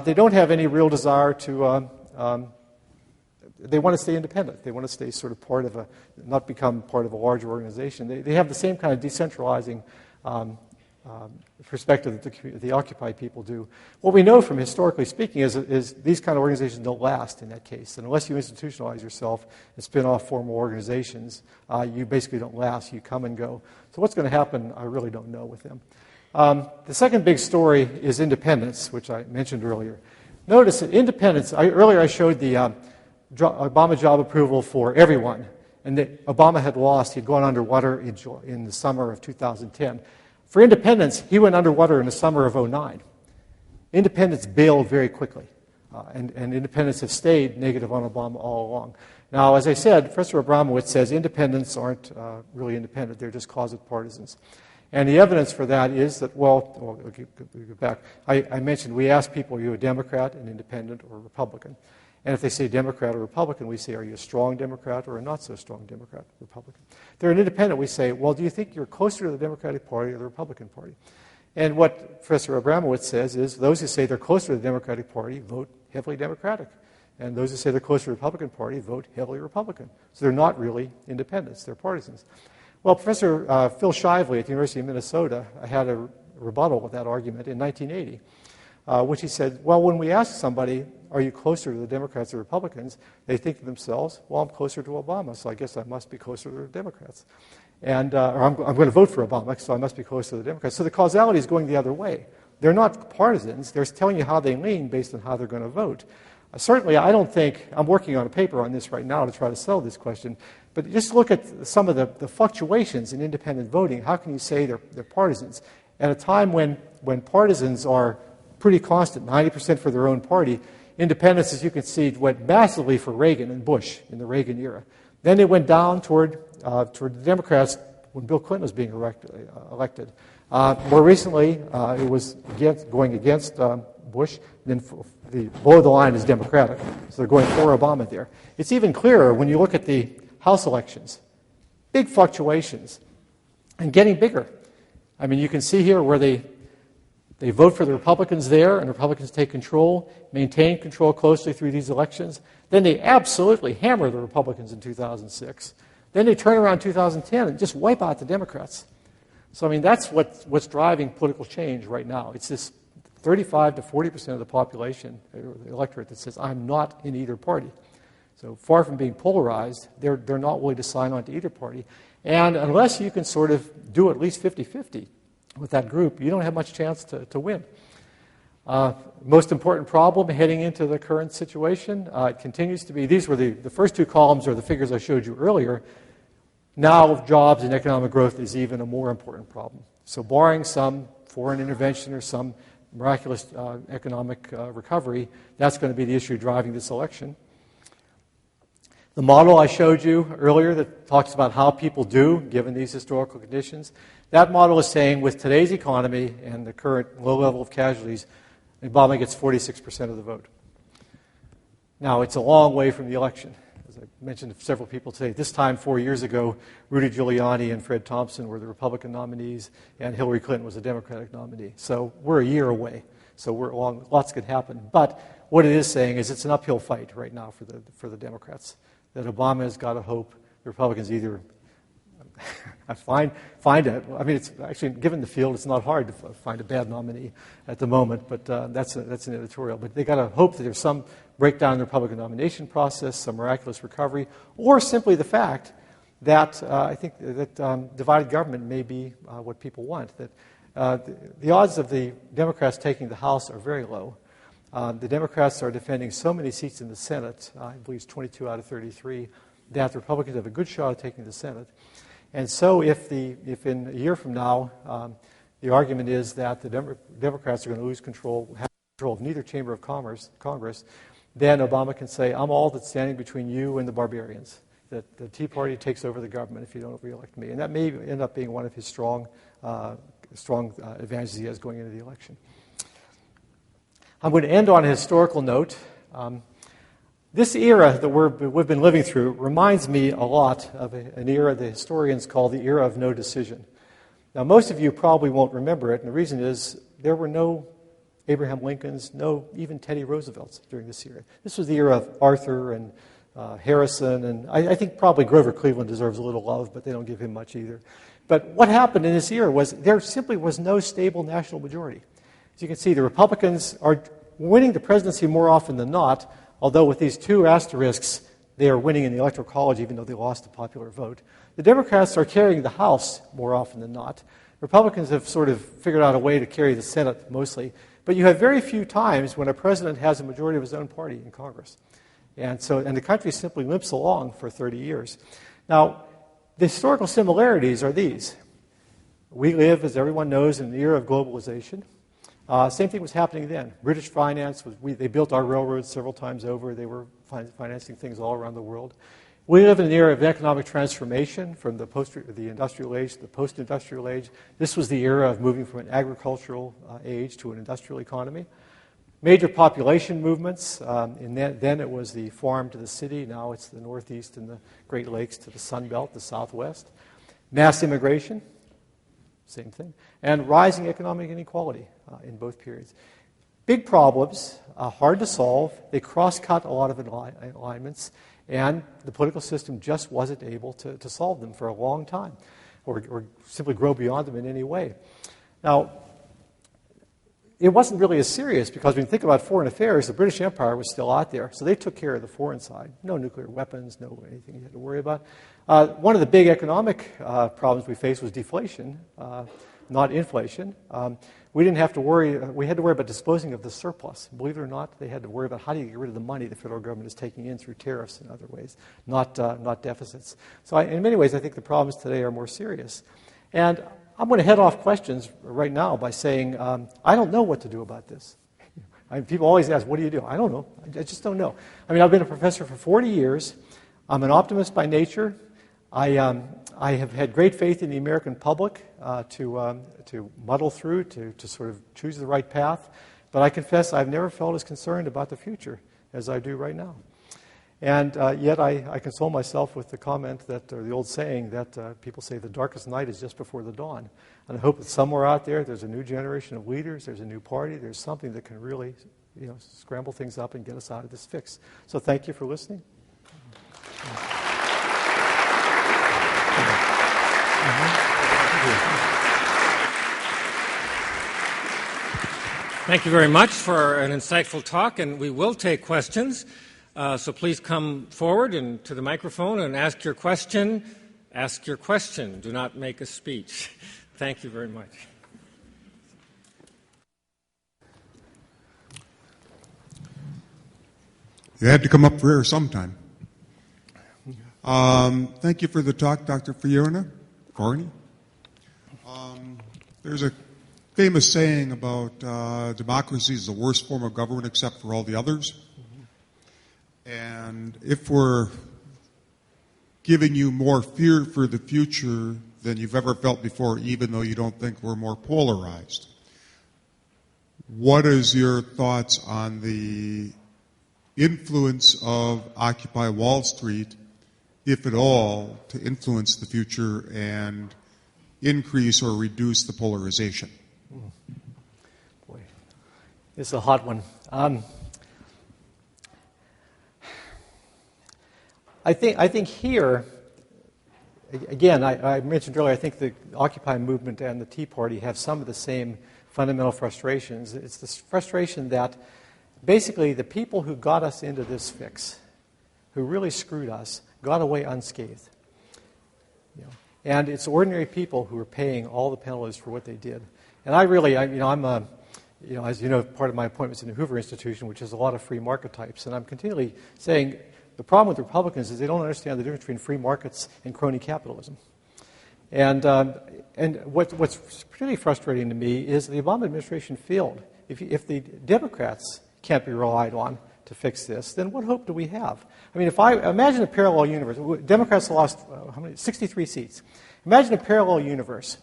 B: They don't have any real desire to, they want to stay independent. They want to stay sort of not become part of a larger organization. They have the same kind of decentralizing perspective that the Occupy people do. What we know from historically speaking is these kind of organizations don't last in that case. And unless you institutionalize yourself and spin off formal organizations, you basically don't last. You come and go. So what's going to happen, I really don't know with them. The second big story is independence, which I mentioned earlier. Notice that independence, earlier I showed the Obama job approval for everyone. And that Obama had lost. He'd gone underwater in the summer of 2010. For independence, he went underwater in the summer of 2009. Independents bailed very quickly, and independents have stayed negative on Obama all along. Now, as I said, Professor Abramowitz says independents aren't really independent. They're just closet partisans. And the evidence for that is that, well I'll get back. I mentioned we ask people, are you a Democrat, an independent, or a Republican? And if they say Democrat or Republican, we say, are you a strong Democrat or a not-so-strong Democrat, Republican? If they're an independent, we say, well, do you think you're closer to the Democratic Party or the Republican Party? And what Professor Abramowitz says is those who say they're closer to the Democratic Party vote heavily Democratic. And those who say they're closer to the Republican Party vote heavily Republican. So they're not really independents, they're partisans. Well, Professor Phil Shively at the University of Minnesota had a rebuttal of that argument in 1980, which he said, well, when we ask somebody, are you closer to the Democrats or Republicans, they think to themselves, well, I'm closer to Obama, so I guess I must be closer to the Democrats. And or I'm going to vote for Obama, so I must be closer to the Democrats. So the causality is going the other way. They're not partisans. They're telling you how they lean based on how they're going to vote. Certainly, I don't think, I'm working on a paper on this right now to try to settle this question, but just look at some of the fluctuations in independent voting. How can you say they're partisans? At a time when partisans are pretty constant, 90% for their own party, independents, as you can see, went massively for Reagan and Bush in the Reagan era. Then it went down toward the Democrats when Bill Clinton was being elected. More recently, it was going against Bush. Then below the line is Democratic. So they're going for Obama there. It's even clearer when you look at the House elections. Big fluctuations and getting bigger. I mean, you can see here where they vote for the Republicans there, and the Republicans take control, maintain control closely through these elections. Then they absolutely hammer the Republicans in 2006. Then they turn around in 2010 and just wipe out the Democrats. So, I mean, that's what's driving political change right now. It's this 35 to 40% of the population, or the electorate, that says, I'm not in either party. So far from being polarized, they're not willing to sign on to either party. And unless you can sort of do at least 50-50 with that group, you don't have much chance to win. Most important problem heading into the current situation, it continues to be, these were the first two columns are the figures I showed you earlier. Now jobs and economic growth is even a more important problem. So barring some foreign intervention or some miraculous economic recovery, that's going to be the issue driving this election. The model I showed you earlier that talks about how people do given these historical conditions, that model is saying with today's economy and the current low level of casualties, Obama gets 46% of the vote. Now, it's a long way from the election. As I mentioned to several people today, this time 4 years ago, Rudy Giuliani and Fred Thompson were the Republican nominees, and Hillary Clinton was the Democratic nominee. So we're a year away. So we're along, lots could happen. But what it is saying is it's an uphill fight right now for the Democrats. That Obama has got to hope the Republicans either find it. I mean, it's actually, given the field, it's not hard to find a bad nominee at the moment, but that's an editorial. But they've got to hope that there's some breakdown in the Republican nomination process, some miraculous recovery, or simply the fact that I think that divided government may be what people want. That the odds of the Democrats taking the House are very low. The Democrats are defending so many seats in the Senate, I believe it's 22 out of 33, that the Republicans have a good shot at taking the Senate. And so if in a year from now, the argument is that the Democrats are going to lose control, have control of neither chamber of Congress, then Obama can say, I'm all that's standing between you and the barbarians, that the Tea Party takes over the government if you don't reelect me. And that may end up being one of his strong advantages he has going into the election. I'm going to end on a historical note. This era that we've been living through reminds me a lot of an era the historians call the era of no decision. Now, most of you probably won't remember it, and the reason is there were no Abraham Lincolns, no even Teddy Roosevelts during this era. This was the era of Arthur and Harrison, and I think probably Grover Cleveland deserves a little love, but they don't give him much either. But what happened in this era was there simply was no stable national majority. As you can see, the Republicans are winning the presidency more often than not, although with these two asterisks, they are winning in the Electoral College even though they lost the popular vote. The Democrats are carrying the House more often than not. Republicans have sort of figured out a way to carry the Senate mostly, but you have very few times when a president has a majority of his own party in Congress. And the country simply limps along for 30 years. Now, the historical similarities are these. We live, as everyone knows, in an era of globalization. Same thing was happening then. British finance, they built our railroads several times over. They were financing things all around the world. We live in an era of economic transformation from the industrial age to the post-industrial age. This was the era of moving from an agricultural age to an industrial economy. Major population movements, and then it was the farm to the city. Now it's the Northeast and the Great Lakes to the Sun Belt, the Southwest. Mass immigration, same thing. And rising economic inequality in both periods. Big problems, hard to solve. They cross-cut a lot of alignments, and the political system just wasn't able to solve them for a long time or simply grow beyond them in any way. Now, it wasn't really as serious because when you think about foreign affairs, the British Empire was still out there, so they took care of the foreign side. No nuclear weapons, no anything you had to worry about. One of the big economic problems we faced was deflation, not inflation. We didn't have to worry. We had to worry about disposing of the surplus. Believe it or not, they had to worry about how do you get rid of the money the federal government is taking in through tariffs and other ways, not deficits. So in many ways, I think the problems today are more serious. And I'm going to head off questions right now by saying I don't know what to do about this. People always ask, what do you do? I don't know. I just don't know. I mean, I've been a professor for 40 years. I'm an optimist by nature. I have had great faith in the American public to muddle through, to sort of choose the right path. But I confess I've never felt as concerned about the future as I do right now. And yet I console myself with the comment that, or the old saying that people say the darkest night is just before the dawn. And I hope that somewhere out there there's a new generation of leaders, there's a new party, there's something that can really scramble things up and get us out of this fix. So thank you for listening.
A: Thank you very much for an insightful talk, and we will take questions. So please come forward and to the microphone and ask your question. Ask your question. Do not make a speech. Thank you very much.
C: You had to come up for air sometime. Thank you for the talk, Dr. Fiorina. There's a famous saying about democracy is the worst form of government except for all the others. And if we're giving you more fear for the future than you've ever felt before, even though you don't think we're more polarized, what is your thoughts on the influence of Occupy Wall Street, if at all, to influence the future and increase or reduce the polarization?
B: Boy, this is a hot one. I think here, again, I mentioned earlier, I think the Occupy movement and the Tea Party have some of the same fundamental frustrations. It's this frustration that basically the people who got us into this fix, who really screwed us, got away unscathed. And it's ordinary people who are paying all the penalties for what they did. And I'm as you know, part of my appointment's in the Hoover Institution, which has a lot of free market types, and I'm continually saying the problem with Republicans is they don't understand the difference between free markets and crony capitalism. And what's particularly frustrating to me is the Obama administration failed. If the Democrats can't be relied on to fix this, then what hope do we have? I mean, if I imagine a parallel universe, Democrats lost 63 seats. Imagine a parallel universe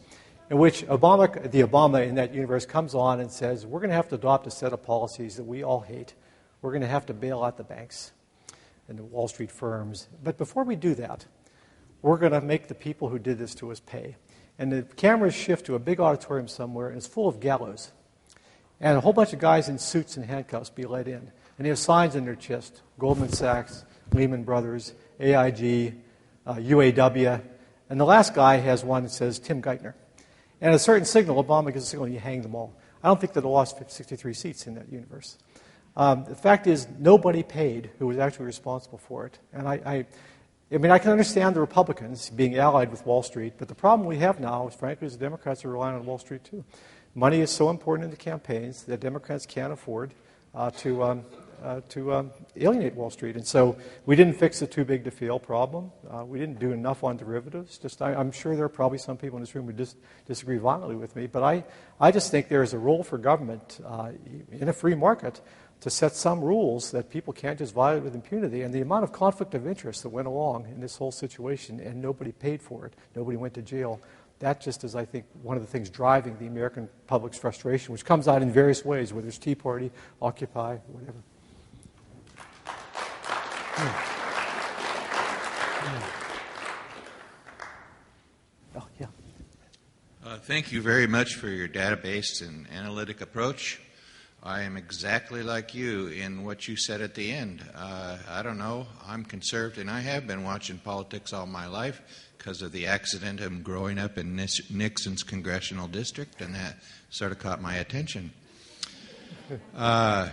B: in which the Obama in that universe comes on and says, we're going to have to adopt a set of policies that we all hate. We're going to have to bail out the banks and the Wall Street firms. But before we do that, we're going to make the people who did this to us pay. And the cameras shift to a big auditorium somewhere, and it's full of gallows. And a whole bunch of guys in suits and handcuffs be let in. And they have signs on their chest, Goldman Sachs, Lehman Brothers, AIG, UAW. And the last guy has one that says Tim Geithner. And at a certain signal, Obama gives a signal, and you hang them all. I don't think that they lost 63 seats in that universe. The fact is, nobody paid who was actually responsible for it. And I can understand the Republicans being allied with Wall Street, but the problem we have now is, frankly, is the Democrats are relying on Wall Street, too. Money is so important in the campaigns that Democrats can't afford to alienate Wall Street. And so we didn't fix the too big to fail problem. We didn't do enough on derivatives. I'm sure there are probably some people in this room who disagree violently with me, but I just think there is a role for government in a free market to set some rules that people can't just violate with impunity. And the amount of conflict of interest that went along in this whole situation, and nobody paid for it, nobody went to jail, that just is, I think, one of the things driving the American public's frustration, which comes out in various ways, whether it's Tea Party, Occupy, whatever. Oh, yeah.
D: Thank you very much for your database and analytic approach. I am exactly like you in what you said at the end. I don't know. I'm conservative, and I have been watching politics all my life because of the accident of growing up in Nixon's congressional district, and that sort of caught my attention. No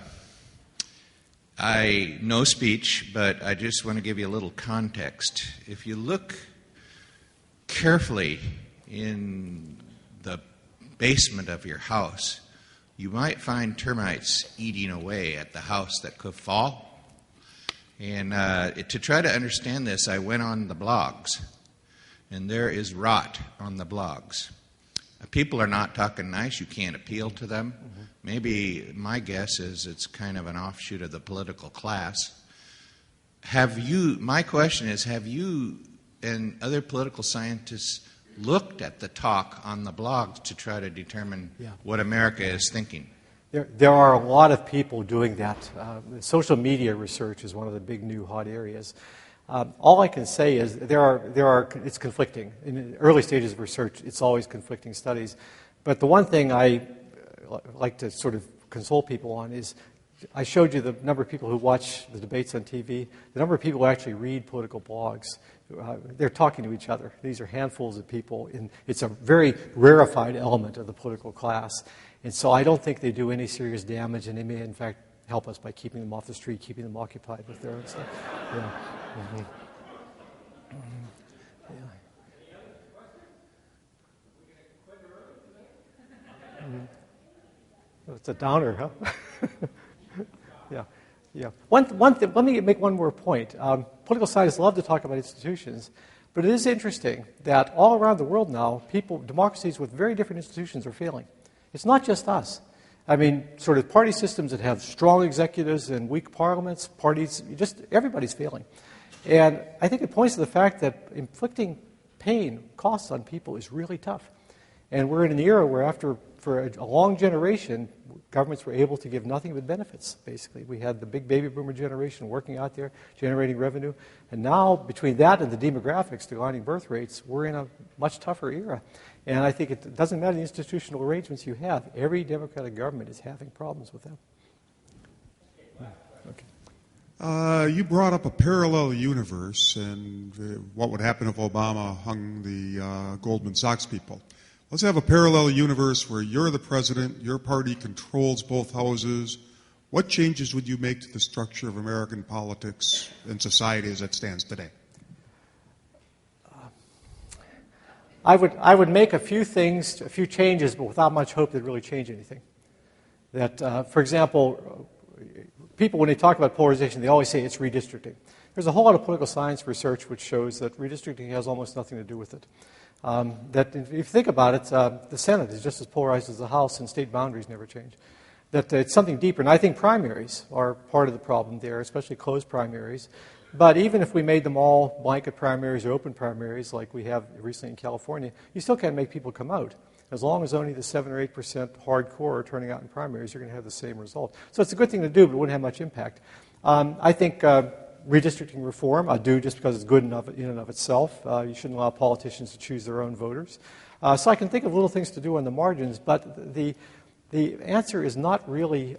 D: speech, but I just want to give you a little context. If you look carefully in the basement of your house, you might find termites eating away at the house that could fall. And to try to understand this, I went on the blogs, and there is rot on the blogs. People are not talking nice. You can't appeal to them. Mm-hmm. Maybe my guess is it's kind of an offshoot of the political class. My question is, have you and other political scientists looked at the talk on the blogs to try to determine what America is thinking?
B: There are a lot of people doing that. Social media research is one of the big new hot areas. All I can say is it's conflicting. In the early stages of research, it's always conflicting studies. But the one thing I like to sort of console people on is I showed you the number of people who watch the debates on TV, the number of people who actually read political blogs. They're talking to each other. These are handfuls of people. It's a very rarefied element of the political class. And so I don't think they do any serious damage, and they may, in fact, help us by keeping them off the street, keeping them occupied with their own stuff. Yeah. Mm-hmm. Mm-hmm. It's a downer, huh? Yeah. One thing, let me make one more point. Political scientists love to talk about institutions, but it is interesting that all around the world now, democracies with very different institutions are failing. It's not just us. I mean, sort of party systems that have strong executives and weak parliaments, everybody's failing. And I think it points to the fact that inflicting pain, costs on people is really tough. And we're in an era where for a long generation, governments were able to give nothing but benefits, basically. We had the big baby boomer generation working out there, generating revenue. And now, between that and the demographics, declining birth rates, we're in a much tougher era. And I think it doesn't matter the institutional arrangements you have. Every democratic government is having problems with them. Okay.
C: You brought up a parallel universe and what would happen if Obama hung the Goldman Sachs people. Let's have a parallel universe where you're the president, your party controls both houses. What changes would you make to the structure of American politics and society as it stands today?
B: I would make a few changes, but without much hope they'd really change anything. That, for example, people, when they talk about polarization, they always say it's redistricting. There's a whole lot of political science research which shows that redistricting has almost nothing to do with it. That if you think about it, the Senate is just as polarized as the House, and state boundaries never change. That it's something deeper. And I think primaries are part of the problem there, especially closed primaries. But even if we made them all blanket primaries or open primaries, like we have recently in California, you still can't make people come out. As long as only the 7 or 8% hardcore are turning out in primaries, you're going to have the same result. So it's a good thing to do, but it wouldn't have much impact. I think redistricting reform, I do just because it's good enough in and of itself. You shouldn't allow politicians to choose their own voters. So I can think of little things to do on the margins, but the answer is not really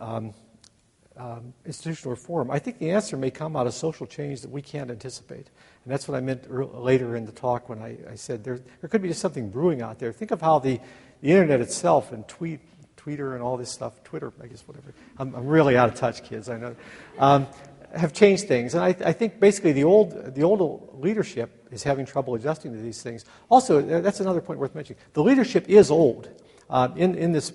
B: institutional reform. I think the answer may come out of social change that we can't anticipate. And that's what I meant later in the talk when I said there could be just something brewing out there. Think of how the Internet itself and Twitter and all this stuff, Twitter, I guess, whatever. I'm really out of touch, kids, I know. Have changed things. And I think basically the old leadership is having trouble adjusting to these things. Also, that's another point worth mentioning. The leadership is old. In this,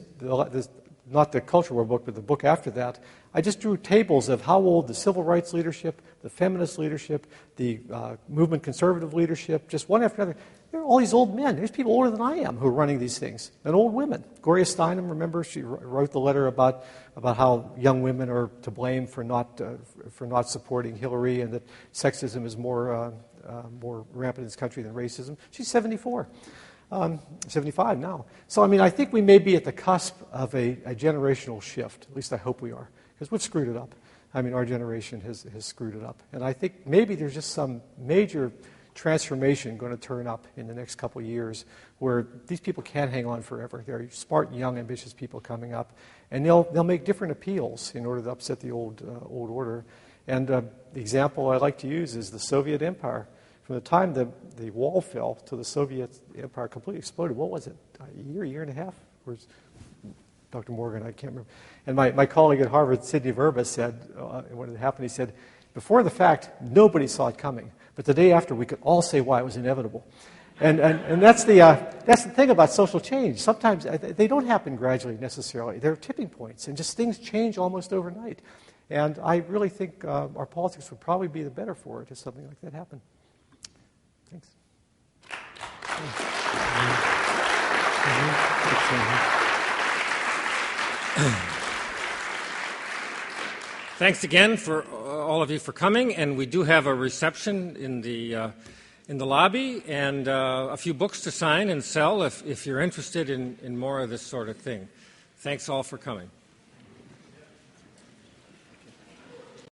B: not the Culture War book, but the book after that, I just drew tables of how old the civil rights leadership, the feminist leadership, the movement conservative leadership, just one after another. There are all these old men. There's people older than I am who are running these things, and old women. Gloria Steinem, remember, she wrote the letter about how young women are to blame for not supporting Hillary, and that sexism is more rampant in this country than racism. She's 74. 75 now. So, I mean, I think we may be at the cusp of a generational shift. At least I hope we are, because we've screwed it up. I mean, our generation has screwed it up. And I think maybe there's just some major transformation going to turn up in the next couple of years where these people can't hang on forever. They're smart, young, ambitious people coming up, and they'll make different appeals in order to upset the old order. And the example I like to use is the Soviet Empire. From the time the wall fell to the Soviet Empire completely exploded, what was it, a year and a half? Where's Dr. Morgan? I can't remember. And my colleague at Harvard, Sidney Verba, said, when it happened, he said, before the fact, nobody saw it coming. But the day after, we could all say why it was inevitable. And that's the thing about social change. Sometimes they don't happen gradually necessarily. They're tipping points, and just things change almost overnight. And I really think our politics would probably be the better for it if something like that happened. Thanks.
A: Thanks again for all of you for coming, and we do have a reception in the lobby and a few books to sign and sell if you're interested in more of this sort of thing. Thanks all for coming.